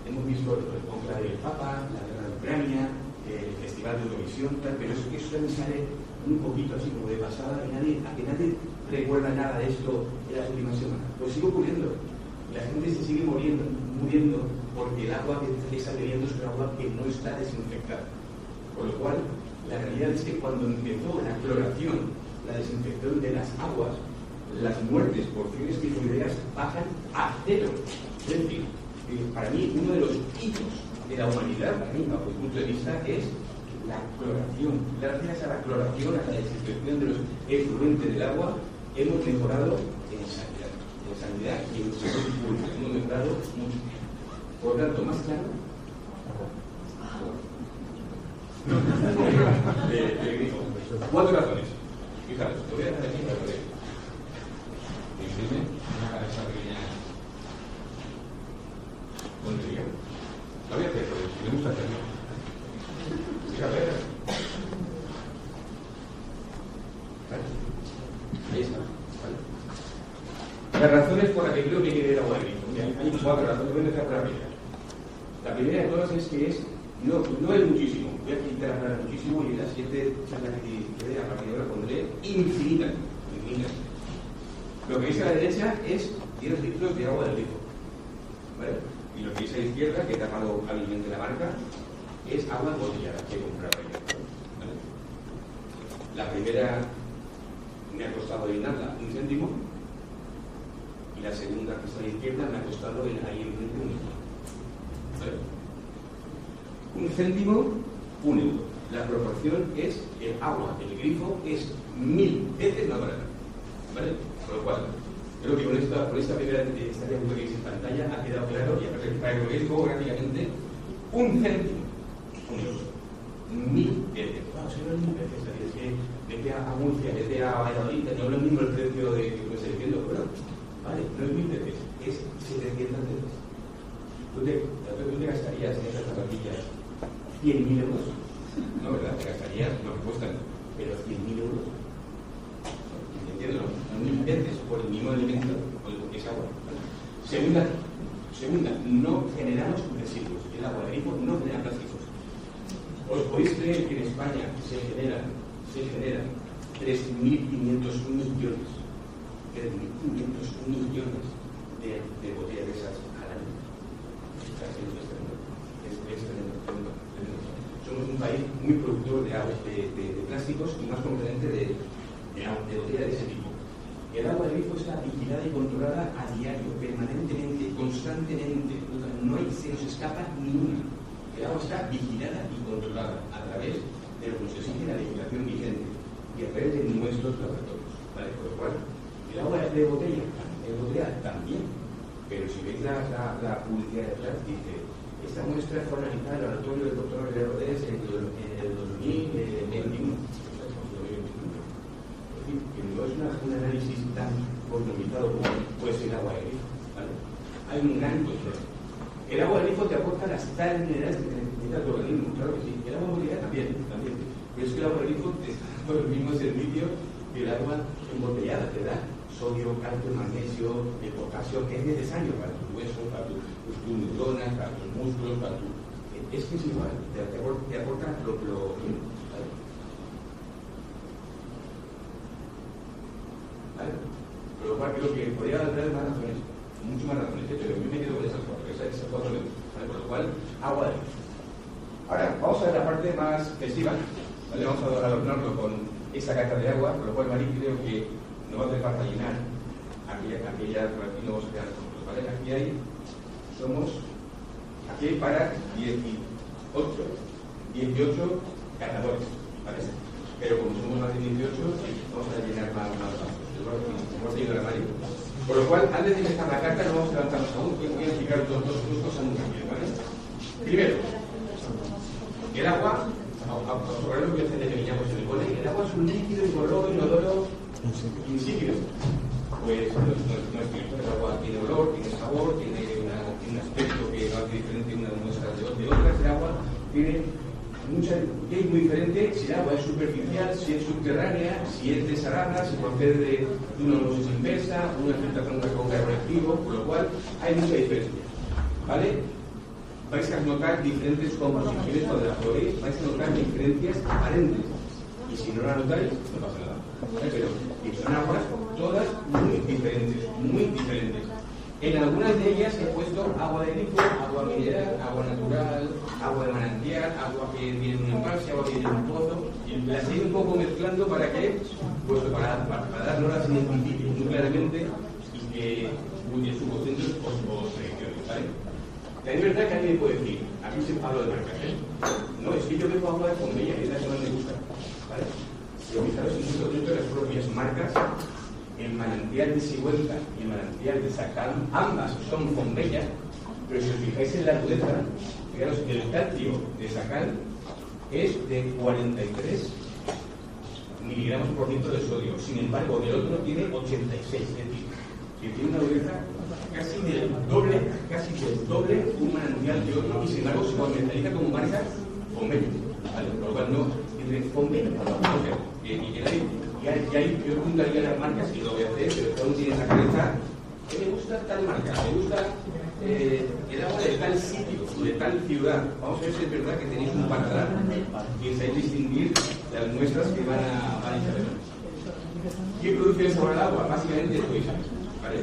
Hemos visto el conclave del Papa, la guerra de Ucrania, el Festival de Eurovisión, tal, pero eso también sale un poquito así como de pasada, a que nadie recuerda nada de esto en las últimas semanas. Pues sigue ocurriendo. La gente se sigue muriendo porque el agua que está bebiendo es un agua que no está desinfectada. Por lo cual, la realidad es que cuando empezó la cloración, la desinfección de las aguas, las muertes por fiebre tifoideas bajan a 0. Es decir, para mí uno de los hitos de la humanidad, para mí, bajo mi punto de vista, es la cloración. Gracias a la cloración, a la desinfección de los efluentes del agua, hemos mejorado en sanidad y en salud pública. Hemos mejorado mucho. Por tanto, más claro, grifo. 4 razones. Fijaros, te voy a dejar aquí para ver. Imprime una cabeza pequeña tontería. La voy a hacer, porque me gusta hacerlo. Fíjate. ¿Vale? Ahí está. ¿Vale? Las razones por las que creo que hay que beber agua de grifo. Hay 4 razones. Voy a empezar por la primera. La primera de todas es que no es muchísimo. Voy a quitar hablar muchísimo y en la siguiente charla que dé a partir de ahora pondré infinita. Lo que veis a la derecha es 10 litros de agua del grifo, ¿vale? Y lo que veis a la izquierda, que he tapado hábilmente la marca, es agua embotellada que he comprado yo, ¿vale? La primera me ha costado llenarla 1 céntimo y la segunda, que está a la izquierda, me ha costado ahí en 1 euro, ¿vale? 1 céntimo, 1 euro. La proporción es el agua, el grifo es 1000 veces más barata, ¿vale? Por lo cual, creo que con esta primera diapositiva que veis en pantalla ha quedado claro, y para que lo veáis luego gráficamente, 1 céntimo, 1 euro. 1000 veces. Vamos, si no es 1000 veces, es que vete a Murcia, vete a Valladolid, no es lo mismo el precio de que me estoy diciendo, pero vale, no es 1000 veces, es 700 veces. ¿Tú te gastarías en esas zapatillas 100.000 euros? No, ¿verdad? Te gastarías lo que cuestan, pero 100.000 euros. ¿Entiendes? 1000 veces por el mismo elemento, por lo que es agua. Segunda, no generamos residuos. El agua de grifo no genera plásticos. ¿Os podéis creer que en España se generan 3.500 millones. 3.500 millones de botellas de esas al año. Es tremendo. Somos un país muy productor de plásticos y más concretamente de botellas de ese tipo. El agua del grifo está vigilada y controlada a diario, permanentemente, constantemente. No se nos escapa ni una. El agua está vigilada y controlada a través de lo que nos exige la legislación vigente y a través de nuestros laboratorios. ¿Vale? Por lo cual, el agua de botella también. Pero si veis la publicidad detrás, dice: esta muestra fue analizada en el laboratorio del doctor Rodés en el 2021. Que no es un análisis tan pormenorizado como puede ser el agua de grifo. ¿Vale? Hay un gran control. El agua de grifo te aporta las sales minerales que necesita tu organismo, claro que sí. El agua de botella también. Pero es que el agua de grifo te está dando el mismo servicio que el agua embotellada. Te da sodio, calcio, magnesio, potasio, que es necesario para tus huesos, para tus neuronas, para tus músculos, para tu... Es que es igual, te aporta lo mismo. ¿Vale? Pero creo que podría dar más razones, mucho más razones, pero yo me quedo con esas cuatro veces. ¿Vale? Por lo cual, agua de grifo. Ahora, vamos a ver la parte más festiva. ¿Vale? Vamos a adornarlo con esa cata de agua, por lo cual, Marí, creo que no va a hacer falta llenar aquella por aquí no vamos a quedar nosotros, ¿vale? Aquí hay para 18 catadores, ¿vale? Pero como somos más de 18, vamos a llenar más vasos. Vamos a ayudar a Mario. Por lo cual, antes de empezar la carta, no vamos a levantarnos aún, voy a explicar dos cosas muy rápido, ¿vale? Primero, el agua, sobre lo que se determinamos en el cole, el agua es un líquido inodoro insípido. Pues no es cierto, el agua tiene olor, tiene sabor, tiene un aspecto que no es diferente una muestra de otras. El agua tiene es muy diferente si el agua es superficial, si es subterránea, si es desalada, si procede de una osmosis inversa, una filtración con carbón activo, por lo cual hay mucha diferencia. ¿Vale? Vais a notar diferentes composiciones cuando la probéis, vais a notar diferencias aparentes. Y si no la notáis, no pasa nada. Pero son aguas todas muy diferentes, muy diferentes. En algunas de ellas he puesto agua de grifo, agua mineral, agua natural, agua de manantial, agua que viene de un embalse, agua que viene de un pozo, y las he ido un poco mezclando para que, pues para darnos las identifique muy claramente y que su concepto os seleccione, ¿vale? También es verdad que alguien me puede decir, aquí se habla de marcas, no, es que yo bebo agua de Fombella y es la que más me gusta, ¿vale? Pero fijaros en dentro de las propias marcas. El manantial de Sigüenza y el manantial de Sacal, ambas son Fombella, pero si os fijáis en la rudeza, fijaros, el calcio de Sacal es de 43 miligramos por litro de sodio, sin embargo el otro tiene 86, es decir, que tiene una rudeza casi del doble un manantial de otro, y sin embargo se comercializa como marca Fombella, ¿vale? Por lo cual no, entre Fombella y ahí yo juntaría las marcas y lo voy a hacer, pero cada uno tiene en la cabeza que me gusta tal marca, me gusta el agua de tal sitio, de tal ciudad. Vamos a ver si es verdad que tenéis un paladar y sabéis distinguir las muestras que van a intervenir. ¿Qué produce el sabor al agua? Básicamente es lo mismo, ¿vale?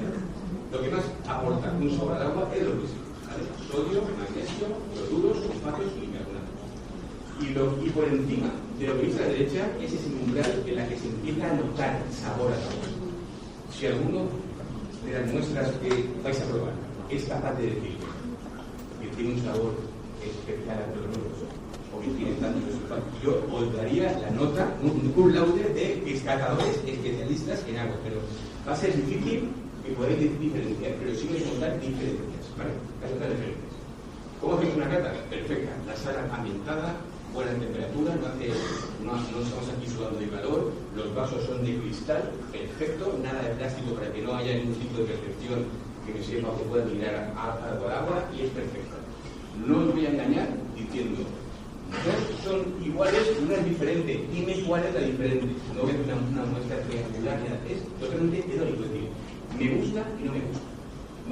Lo que más aporta un sabor al agua es lo mismo, ¿vale? Sodio, magnesio, cloruros, sulfatos y bicarbonatos. Y por encima de lo que veis a la derecha es ese umbral en la que se empieza a notar sabor al agua. Si alguno de las muestras que vais a probar es capaz de decir que tiene un sabor especial a cloruros o que tiene tantos sulfatos, yo os daría la nota, un laude de catadores especialistas en agua, pero va a ser difícil que podáis diferenciar, pero sí vais a notar diferencias, ¿vale? Vais a notar diferencias. ¿Cómo hacéis una cata? Perfecta. La sala ambientada, buena temperatura, no estamos aquí sudando de calor, los vasos son de cristal, perfecto, nada de plástico para que no haya ningún tipo de percepción que me sepa que pueda mirar algo al agua, y es perfecto. No os voy a engañar diciendo, dos son iguales, una es diferente, dime cuál es la diferente. No voy a hacer una muestra triangular, es totalmente heterónico, es decir, me gusta y no me gusta.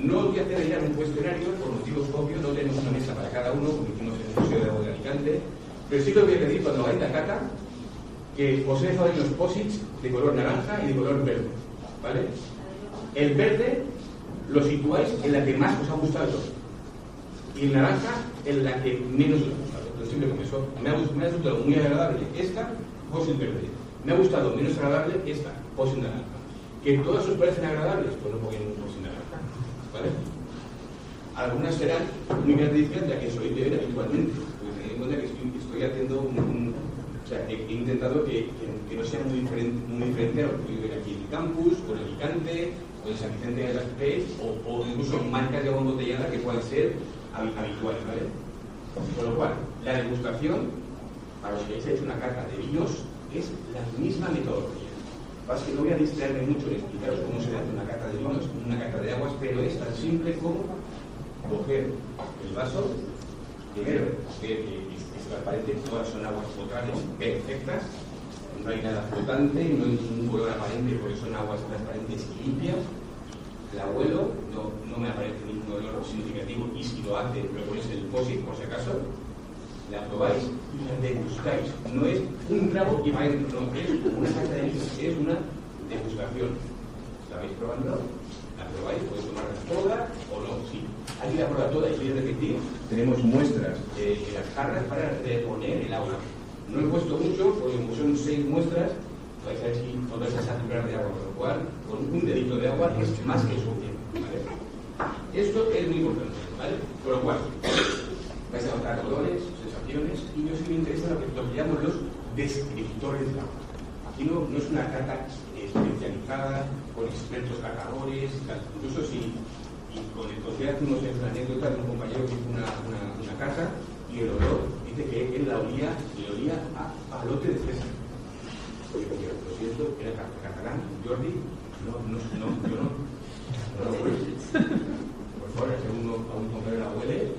No os voy a hacer llenar un cuestionario, por motivos obvios, no tenemos una mesa para cada uno, como hicimos en el Museo de Agua de Alicante, pero sí que os voy a pedir cuando hagáis la cata, que os he dejado ahí los posits de color naranja y de color verde, ¿vale? El verde lo situáis en la que más os ha gustado y el naranja en la que menos os ha gustado. Lo simple como eso. Me ha resultado muy agradable esta posit verde. Me ha gustado menos agradable esta posit naranja. ¿Que todas os parecen agradables? Pues no pongan un posit naranja, ¿vale? Algunas serán muy características de la que soy de ver habitualmente. Porque tened en cuenta que estoy haciendo o sea, he intentado que no sea muy diferente a lo que vive aquí en el campus, o en Alicante, o en San Vicente de las Pez, o incluso marcas de agua embotellada que puedan ser habituales, ¿vale? Con lo cual, la degustación, para los que hayáis hecho una carta de vinos, es la misma metodología. Pasa que no voy a distraerme mucho en explicaros cómo se hace una carta de vinos, una carta de aguas, pero es tan simple como coger el vaso, primero, que es transparente, todas son aguas potables perfectas, no hay nada flotante, no hay ningún color aparente porque son aguas transparentes y limpias. El abuelo no me aparece ningún olor significativo y si lo hace, lo ponéis en el posit por si acaso, la probáis y la degustáis. No es un trago y va adentro, no, es una carta de vinos, es una degustación. ¿La vais probando? La probáis, podéis tomarla toda o no, sí. Aquí la prueba toda y voy a repetir. Tenemos muestras en las jarras para reponer el agua. No he puesto mucho, porque como son 6 muestras, vais a ver si os vais a saturar de agua, con lo cual, con un dedito de agua es más que suficiente, ¿vale? Esto es muy importante, ¿vale? Con lo cual, vais a notar colores, sensaciones, y yo sí me interesa lo que llamo los descriptores del agua. Aquí no es una carta especializada, con expertos catadores, incluso si con el hace unos anécdotas de un compañero que hizo una carta y el olor dice que él la olía a palote de fresa. Oye, lo siento, era catalán, Jordi, yo no lo huele. Por favor, si a un compañero la huele,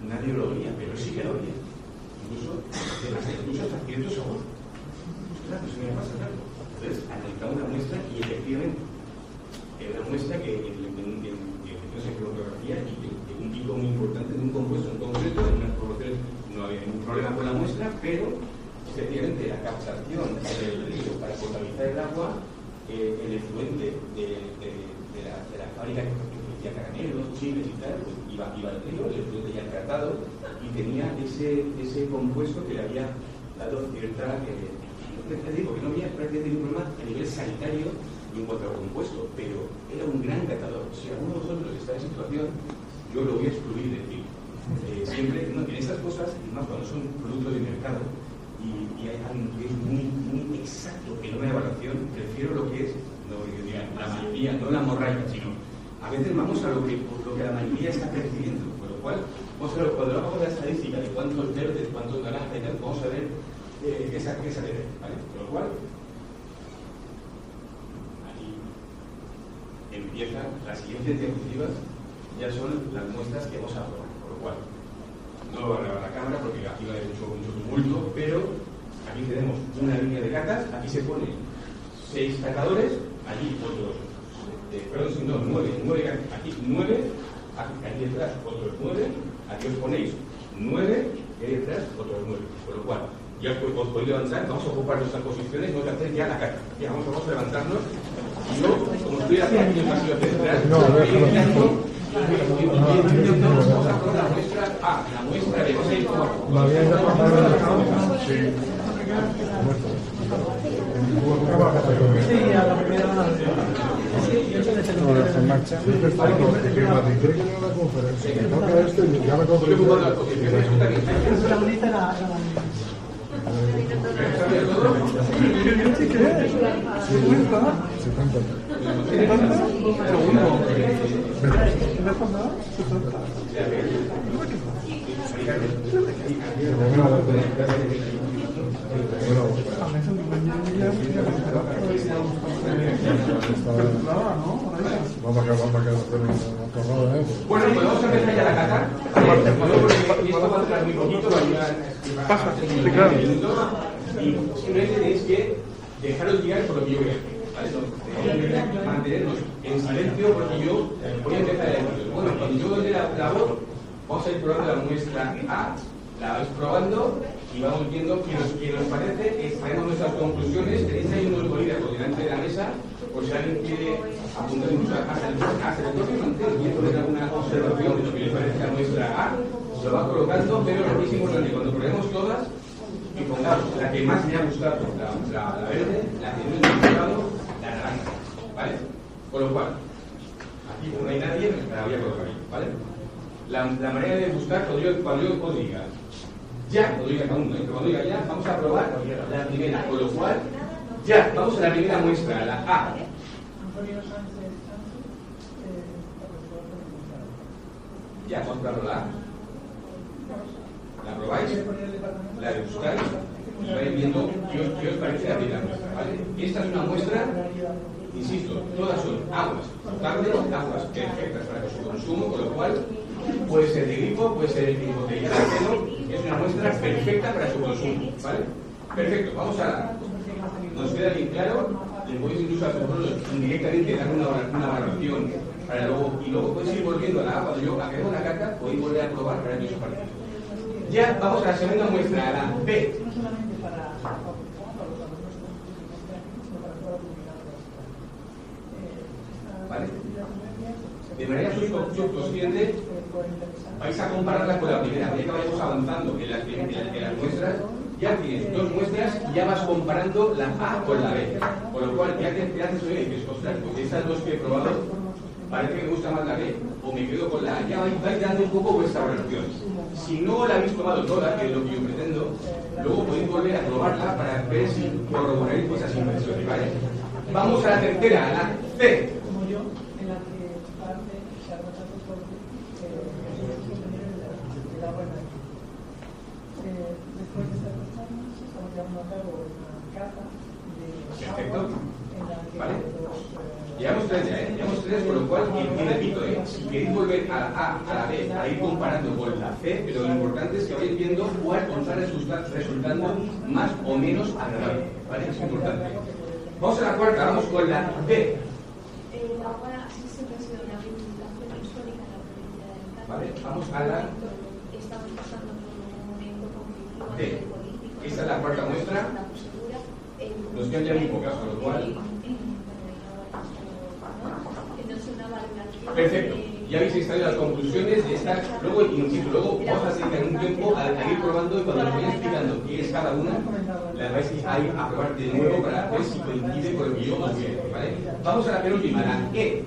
nadie lo olía, pero sí que lo olía. Incluso hasta cierto sabor. Ostras, eso me pasa algo. Entonces, analizamos la muestra y efectivamente es una muestra que no sé, cromatografía y de un tipo muy importante de un compuesto en concreto, en unas proporciones no había ningún problema con la muestra, pero efectivamente la captación del río para potabilizar el agua, el efluente de la fábrica que producía caramelos, chiles y tal, pues iba al río, el efluente ya tratado y tenía ese compuesto que le había dado cierta digo que no había prácticamente ningún problema a nivel sanitario en cuanto al compuesto, pero era un gran catador. Si alguno de vosotros está en situación, yo lo voy a excluir de ti. Siempre, en estas cosas, y más cuando son productos de mercado, y hay alguien que es muy exacto en una evaluación, prefiero lo que es, no la mayoría, no la morralla, sino a veces vamos a lo que la mayoría está percibiendo, con lo cual, cuando hagamos la estadística de cuántos verdes, cuántos naranjas y tal, vamos a ver esa debe, ¿vale? Con lo cual, empieza las siguientes diapositivas, ya son las muestras que vamos a probar, por lo cual no lo va a grabar la cámara porque aquí va a haber mucho tumulto, pero aquí tenemos una línea de catas, aquí se ponen 6 catadores, allí otros, perdón, 9, aquí 9, aquí detrás otros 9, aquí os ponéis 9 y ahí detrás otros 9, por lo cual ya os podéis levantar, vamos a ocupar nuestras posiciones, vamos a hacer ya la cata, ya vamos a levantarnos. Y yo, como estoy aquí en el pasillo central, vamos a probar la muestra de 6 Sí, a la primera en marcha. Bueno, pues vamos a empezar ya la cata. Esto va a durar muy poquito, va a durar 5 minutos. Y simplemente tenéis que dejaros guiar por lo que yo voy a hacer, ¿vale? Mantenernos en silencio porque yo voy a empezar a decir, bueno, cuando yo dé la voz, vamos a ir probando la muestra A, la vais probando y vamos viendo qué nos parece, extraemos nuestras conclusiones. Tenéis ahí unos bolígrafos delante de la mesa, por si alguien quiere apuntar incluso hasta el propio mantel, quiere poner alguna observación de lo que le parece a nuestra A, lo va colocando, pero lo que es importante, cuando probemos todas, que pongamos la que más me ha gustado, la verde, la que menos me ha gustado, la naranja, ¿vale? Con lo cual, aquí como no hay nadie, la voy a colocar ahí, ¿vale? La manera de buscar, cuando yo os diga, ya, cuando diga cada uno, cuando diga ya, vamos a probar la primera, con lo cual, ya, vamos a la primera muestra, la A. Ya, vamos a probar la A. ¿La probáis? La degustáis y vais viendo qué os parece la primera muestra, ¿vale? Esta es una muestra, insisto, todas son aguas potables, aguas perfectas para su consumo, con lo cual puede ser de grifo, puede ser embotellada, es una muestra perfecta para su consumo, ¿vale? Perfecto, vamos a... Nos queda bien claro, le podéis incluso a vosotros indirectamente dar una valoración para luego, y luego podéis ir volviendo a la A. Cuando yo acabo la carta, podéis volver a probar para que os parezca. Ya vamos a la segunda muestra, a la B. ¿Vale? De manera subconsciente vais a compararla con la primera. Ya que vayamos avanzando en las muestras, ya tienes dos muestras y ya vas comparando la A con la B. Con lo cual ya te haces oír y dices, ostras, pues estas dos que he probado, parece que me gusta más la B, o me quedo con la A. Ya vais dando un poco vuestra valoración. Si no la habéis probado toda, que es lo que yo pretendo, luego podéis volver a probarla para ver si corroboráis esas impresiones, ¿vale? Vamos a la tercera, a la C. Como yo, en la que parte se ha tratado porque el agua en la después de estas dos años estamos llevando a cabo una cata de Perfecto. en la que ¿Vale? Llevamos tres ya, Llevamos tres, con lo cual, y repito, si queréis volver a la A, a la B, a ir comparando con la C, pero lo importante es que vais viendo cuál os va resultando más o menos agradable, ¿vale? Es importante. Vamos a la cuarta, vamos con la D. Ahora sí siempre ha sido una reivindicación histórica en la provincia de Alicante. ¿Vale? Vamos a la Estamos pasando por un momento conflictivo a D. nivel político. Esta es la cuarta muestra. Nos quedan ya muy pocas, con lo cual... Perfecto. Ya habéis extraído las conclusiones de esta. Luego, insisto, luego vamos a dedicar un tiempo a ir probando y cuando os vaya explicando qué es cada una, las vais a ir a probar de nuevo para ver si coincide con lo que yo os voy a decir, ¿vale? Vamos a la penúltima, la E.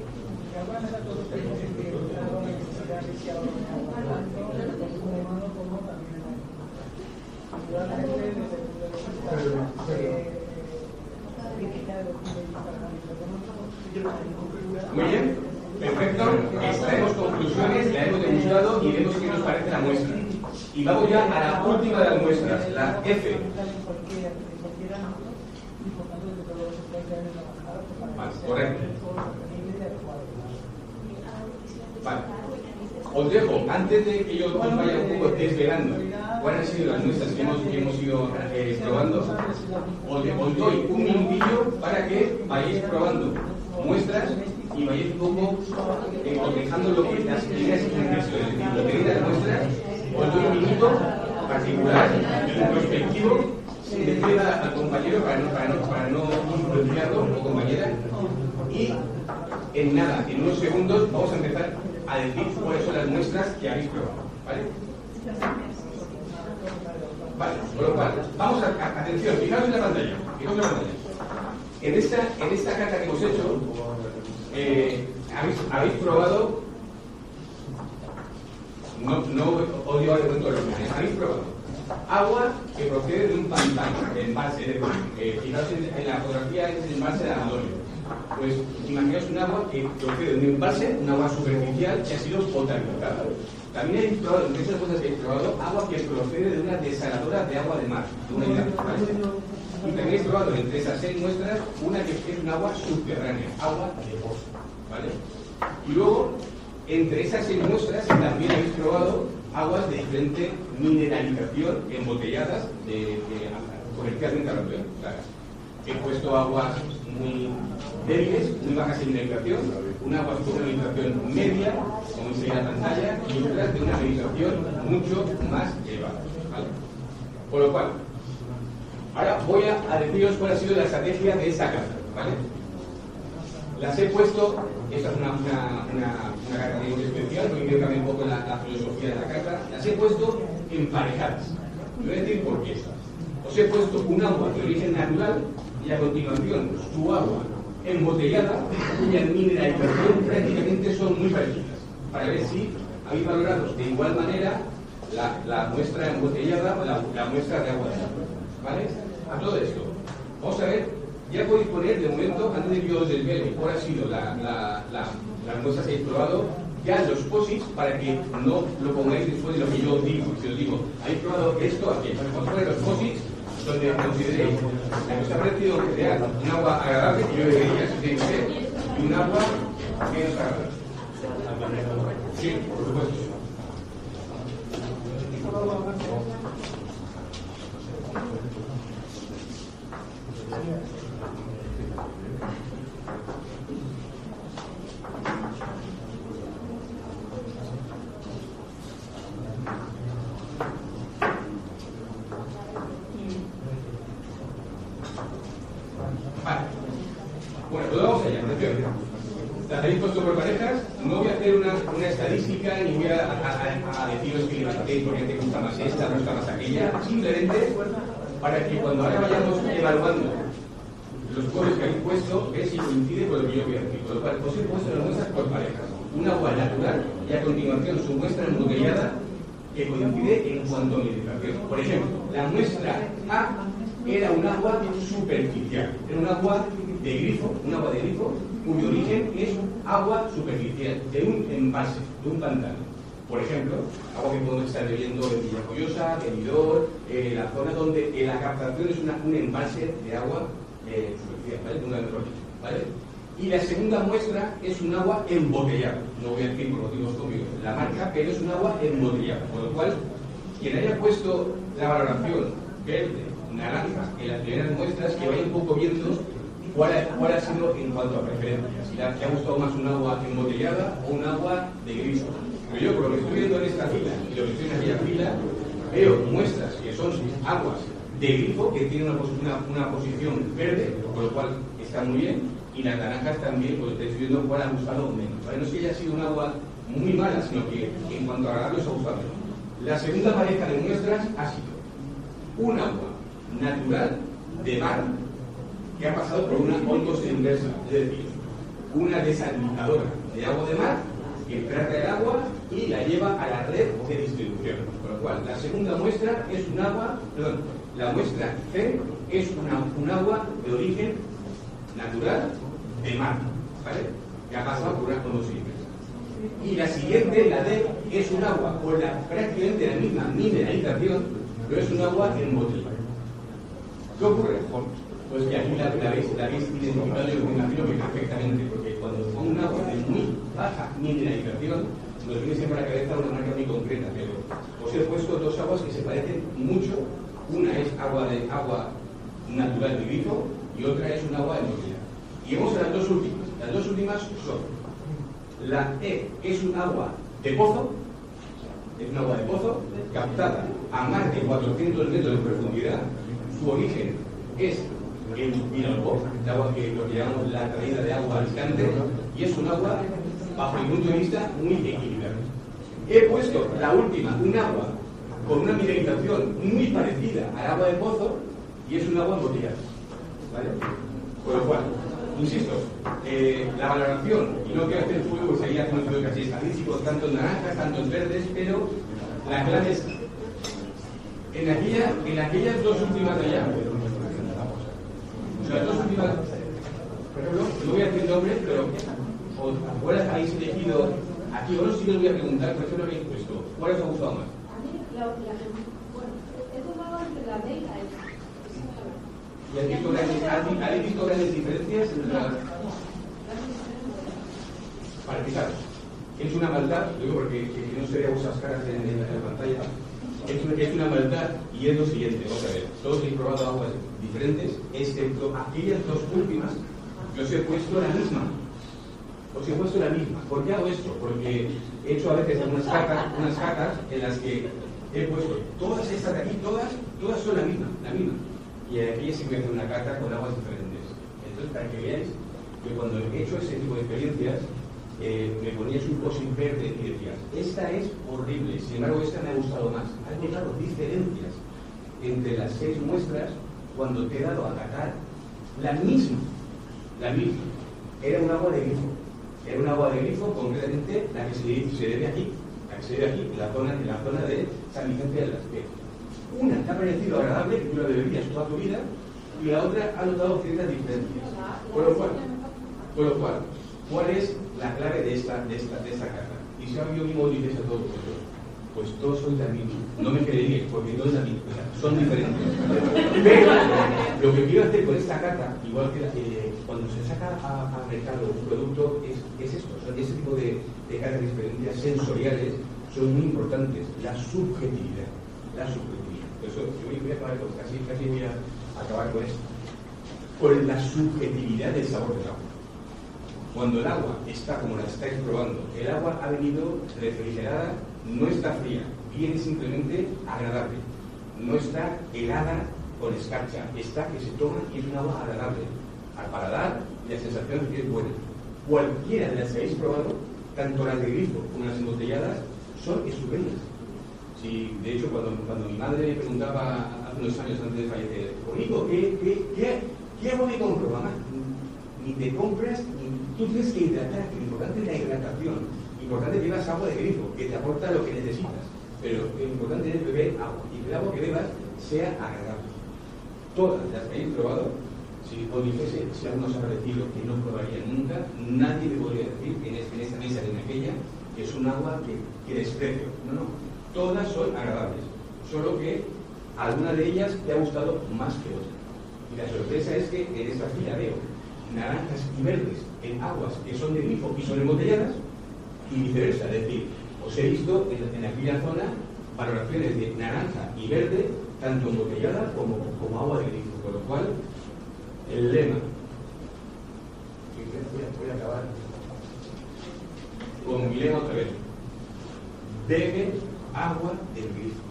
Muy bien, perfecto. Extraemos conclusiones, la hemos degustado y vemos qué nos parece la muestra. Y vamos ya a la última de las muestras, la F. Vale, correcto. Vale. Os dejo, antes de que yo os vaya un poco desvelando cuáles han sido las muestras que hemos ido probando, os doy un minutillo para que vayáis probando muestras y vayáis un poco cotejando lo que las primeras impresiones. Es decir, lo que de las muestras, os doy un minuto particular, introspectivo, sin decir al compañero para no influenciarlo o compañera. Y en nada, en unos segundos, vamos a empezar a decir cuáles son las muestras que habéis probado, ¿vale? Vale, con lo cual, vamos a atención, fijaos en la pantalla, En esta carta que hemos hecho, habéis probado, no os digo de pronto los nombres, habéis probado agua que procede de un pantano, de embalse, fijaos en la fotografía, es el embalse de Anadolio. Pues imaginaos un agua que procede de un embalse, un agua superficial que ha sido potabilizada. También habéis probado, entre esas cosas que habéis probado, agua que procede de una desaladora de agua de mar, de una isla, ¿vale? Y también habéis probado entre esas 6 muestras una que es un agua subterránea, agua de pozo, ¿vale? Y luego, entre esas 6 muestras también habéis probado aguas de diferente mineralización embotelladas comercialmente hablando. He puesto aguas muy débiles, muy bajas en mineralización, una agua con una mineralización media, como se ve en la pantalla, y otras de una mineralización mucho más elevada, ¿vale? Por lo cual, ahora voy a deciros cuál ha sido la estrategia de esta carta, ¿vale? Las he puesto, esta es una carta de especial, porque quiero cambiar un poco la filosofía de la carta, las he puesto emparejadas. Voy a decir por qué. Os he puesto un agua de origen natural y a continuación su agua embotellada, cuya mineralización prácticamente son muy parecidas, para ver si habéis valorado de igual manera la muestra embotellada o la muestra de agua de agua, ¿vale? A todo esto, vamos a ver. Ya podéis poner, de momento, antes de que yo os desvele cuál ha sido las muestras que habéis probado, ya los posits, para que no lo pongáis después de lo que yo os digo. Si os digo, habéis probado esto, aquello. Vamos a poner los posits donde consideréis que os ha parecido crear un agua agradable, que yo debería, si tiene que ser, y un agua menos agradable. Sí, por supuesto. Vale. Bueno, pues vamos allá. Las habéis puesto por parejas. No voy a hacer una estadística ni voy a deciros que levantéis porque te gusta más esta, te gusta más aquella. Simplemente para que cuando ahora vayamos evaluando los colores que habéis puesto, veáis si coincide con lo que yo voy a decir. Con lo cual, os he puesto las muestras por parejas. Un agua natural y a continuación su muestra embotellada que coincide en cuanto a mineralización. Por ejemplo, la muestra A era un agua superficial, era un agua de grifo, cuyo origen es agua superficial, de un embalse, de un pantano. Por ejemplo, agua que podemos estar bebiendo en Villajoyosa, Benidorm, la zona donde la captación es un embalse de agua superficial, ¿vale? De una metrópoli, ¿vale? Y la segunda muestra es un agua embotellada. No voy a decir por motivos obvios la marca, pero es un agua embotellada. Por lo cual, quien haya puesto la valoración verde, naranja en las primeras muestras, que vaya un poco viendo cuál ha sido en cuanto a preferencias. Si le ha gustado más un agua embotellada o un agua de grifo. Pero yo, por lo que estoy viendo en esta fila y lo que estoy en aquella fila, veo muestras que son aguas de grifo, que tienen una posición verde, por lo cual está muy bien, y las naranjas también, pues estoy viendo cuál ha gustado menos. ¿Vale? No es que haya sido un agua muy mala, sino que en cuanto a agradable os ha gustado menos. La segunda pareja de muestras ha sido un agua natural de mar que ha pasado por una ontosis inversa, es decir, una desalinizadora de agua de mar que trata el agua y la lleva a la red de distribución. Con lo cual, la segunda muestra es un agua, la muestra C es un agua de origen natural de mar, ¿vale? Que ha pasado por una ontosis inversa. Y la siguiente, la D, es un agua con prácticamente la misma mineralización, pero es un agua embotellada. ¿Qué ocurre? Pues que aquí la habéis identificado, yo me imagino que perfectamente, porque cuando pongo un agua de muy baja mineralización, nos viene siempre a la cabeza una marca muy concreta, pero os he puesto dos aguas que se parecen mucho. Una es agua natural de grifo y otra es un agua embotellada. Y vamos a las dos últimas. Las dos últimas son: la E es un agua de pozo, captada a más de 400 metros de profundidad. Su origen es el Vinalopó, el agua que lo que llamamos la traída de agua Alicante, y es un agua, bajo mi punto de vista, muy equilibrada. He puesto la última, un agua con una mineralización muy parecida al agua de pozo, y es un agua embotellada, ¿vale? Con lo cual, insisto, la valoración, y no quiero hacer fuego, pues ahí hacemos un casi estadístico, tanto en naranjas, tanto en verdes, pero la clave es en aquellas dos últimas de allá, las dos últimas, por ejemplo, no voy a decir nombres, pero ¿cuáles habéis elegido aquí? Ahora sí os voy a preguntar, por ejemplo, habéis puesto, ¿cuál os ha gustado más? A mí, bueno, he tomado entre la D y la S. ¿Y habéis visto grandes diferencias entre las? Vale, fijaros, es una maldad, lo digo porque no se vean vuestras caras en la pantalla. Es una maldad y es lo siguiente, vamos a ver, todos habéis probado aguas diferentes, excepto aquellas dos últimas que os he puesto la misma. ¿Por qué hago esto? Porque he hecho a veces unas catas en las que he puesto todas estas de aquí, todas son la misma. Y aquí sí voy a hacer una carta con aguas diferentes. Entonces, para que veáis que cuando he hecho ese tipo de experiencias, me ponías un post verde y decías, esta es horrible, sin embargo esta me ha gustado más. Has notado diferencias entre las 6 muestras cuando te he dado a catar la misma. Era un agua de grifo, concretamente la que se debe aquí, en la zona de San Vicente de las Piedras. Una te ha parecido agradable, que tú la beberías toda tu vida, y la otra ha notado ciertas diferencias. Por lo cual, ¿cuál es la clave de esta carta? Y si ahora yo mismo dices a todos vosotros, pues todos sois la misma. No me creeríais, porque todos la misma, son diferentes. Pero lo que quiero hacer con esta carta, igual que cuando se saca al mercado un producto, es esto. Son ese tipo de cartas de experiencias sensoriales son muy importantes. La subjetividad. Por eso yo voy a acabar con, casi voy a acabar con esto. Por la subjetividad del sabor del agua. Cuando el agua está como la estáis probando, el agua ha venido refrigerada, no está fría, viene simplemente agradable. No está helada con escarcha, está que se toma y es un agua agradable. Al paladar, la sensación es que es buena. Cualquiera de las que habéis probado, tanto las de grifo como las embotelladas, son estupendas. Sí, de hecho, cuando mi madre me preguntaba hace unos años antes de fallecer, Nico, ¿qué agua me compro, mamá? Ni te compras, tú tienes que hidratarte. Lo importante es la hidratación. Lo importante es que bebas agua de grifo, que te aporta lo que necesitas. Pero lo importante es beber agua. Y que el agua que bebas sea agradable. Todas las que hayáis probado, si os dijese, si alguno os ha parecido que no probaría nunca, nadie me podría decir en esta mesa ni en aquella que es un agua que desprecio. No. Todas son agradables. Solo que alguna de ellas te ha gustado más que otra. Y la sorpresa es que en esta fila veo naranjas y verdes en aguas que son de grifo y son embotelladas, y viceversa. Es decir, os he visto en aquella zona valoraciones de naranja y verde, tanto embotellada como agua de grifo. Con lo cual, el lema, voy a acabar con mi lema otra vez: bebe agua del grifo.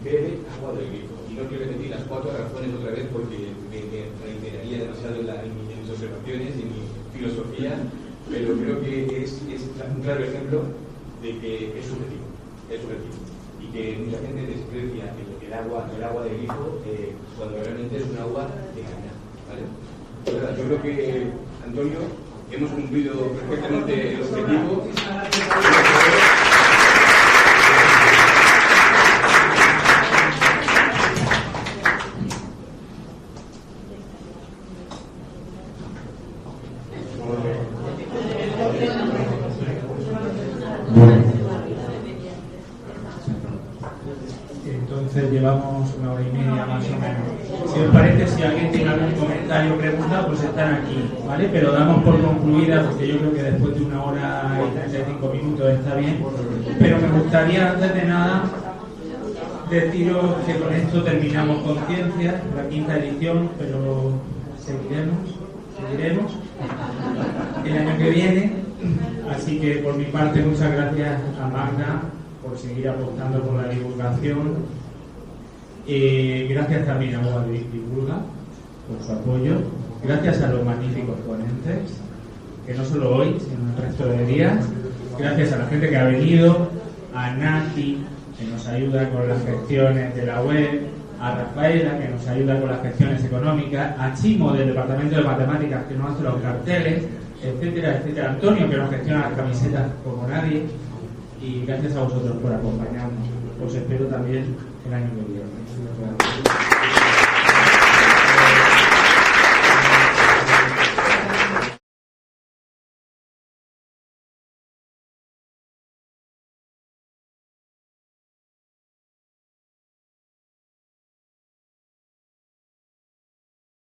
Bebe agua del grifo. Y no quiero repetir las 4 razones otra vez porque me reiteraría demasiado en mis observaciones y en mi filosofía, pero creo que es un claro ejemplo de que es subjetivo. Y que mucha gente desprecia el agua de grifo cuando realmente es un agua de calidad. ¿Vale? Yo creo que, Antonio, hemos cumplido perfectamente el objetivo. Entonces llevamos 1 hora y media más o menos. Si os parece, si alguien tiene algún comentario o pregunta, pues están aquí, ¿vale? Pero damos por concluida porque yo creo que después de 1 hora y 35 minutos está bien. Pero me gustaría, antes de nada, deciros que con esto terminamos Conciencia, la 5ª edición, pero seguiremos el año que viene. Así que por mi parte, muchas gracias a Magda por seguir apostando por la divulgación. Gracias también a Boa Divulga por su apoyo. Gracias a los magníficos ponentes, que no solo hoy, sino el resto de días. Gracias a la gente que ha venido, a Nati, que nos ayuda con las gestiones de la web, a Rafaela, que nos ayuda con las gestiones económicas, a Chimo del Departamento de Matemáticas, que nos hace los carteles, etcétera, etcétera. Antonio, que nos gestiona las camisetas como nadie. Y gracias a vosotros por acompañarnos. Os espero también el año que viene.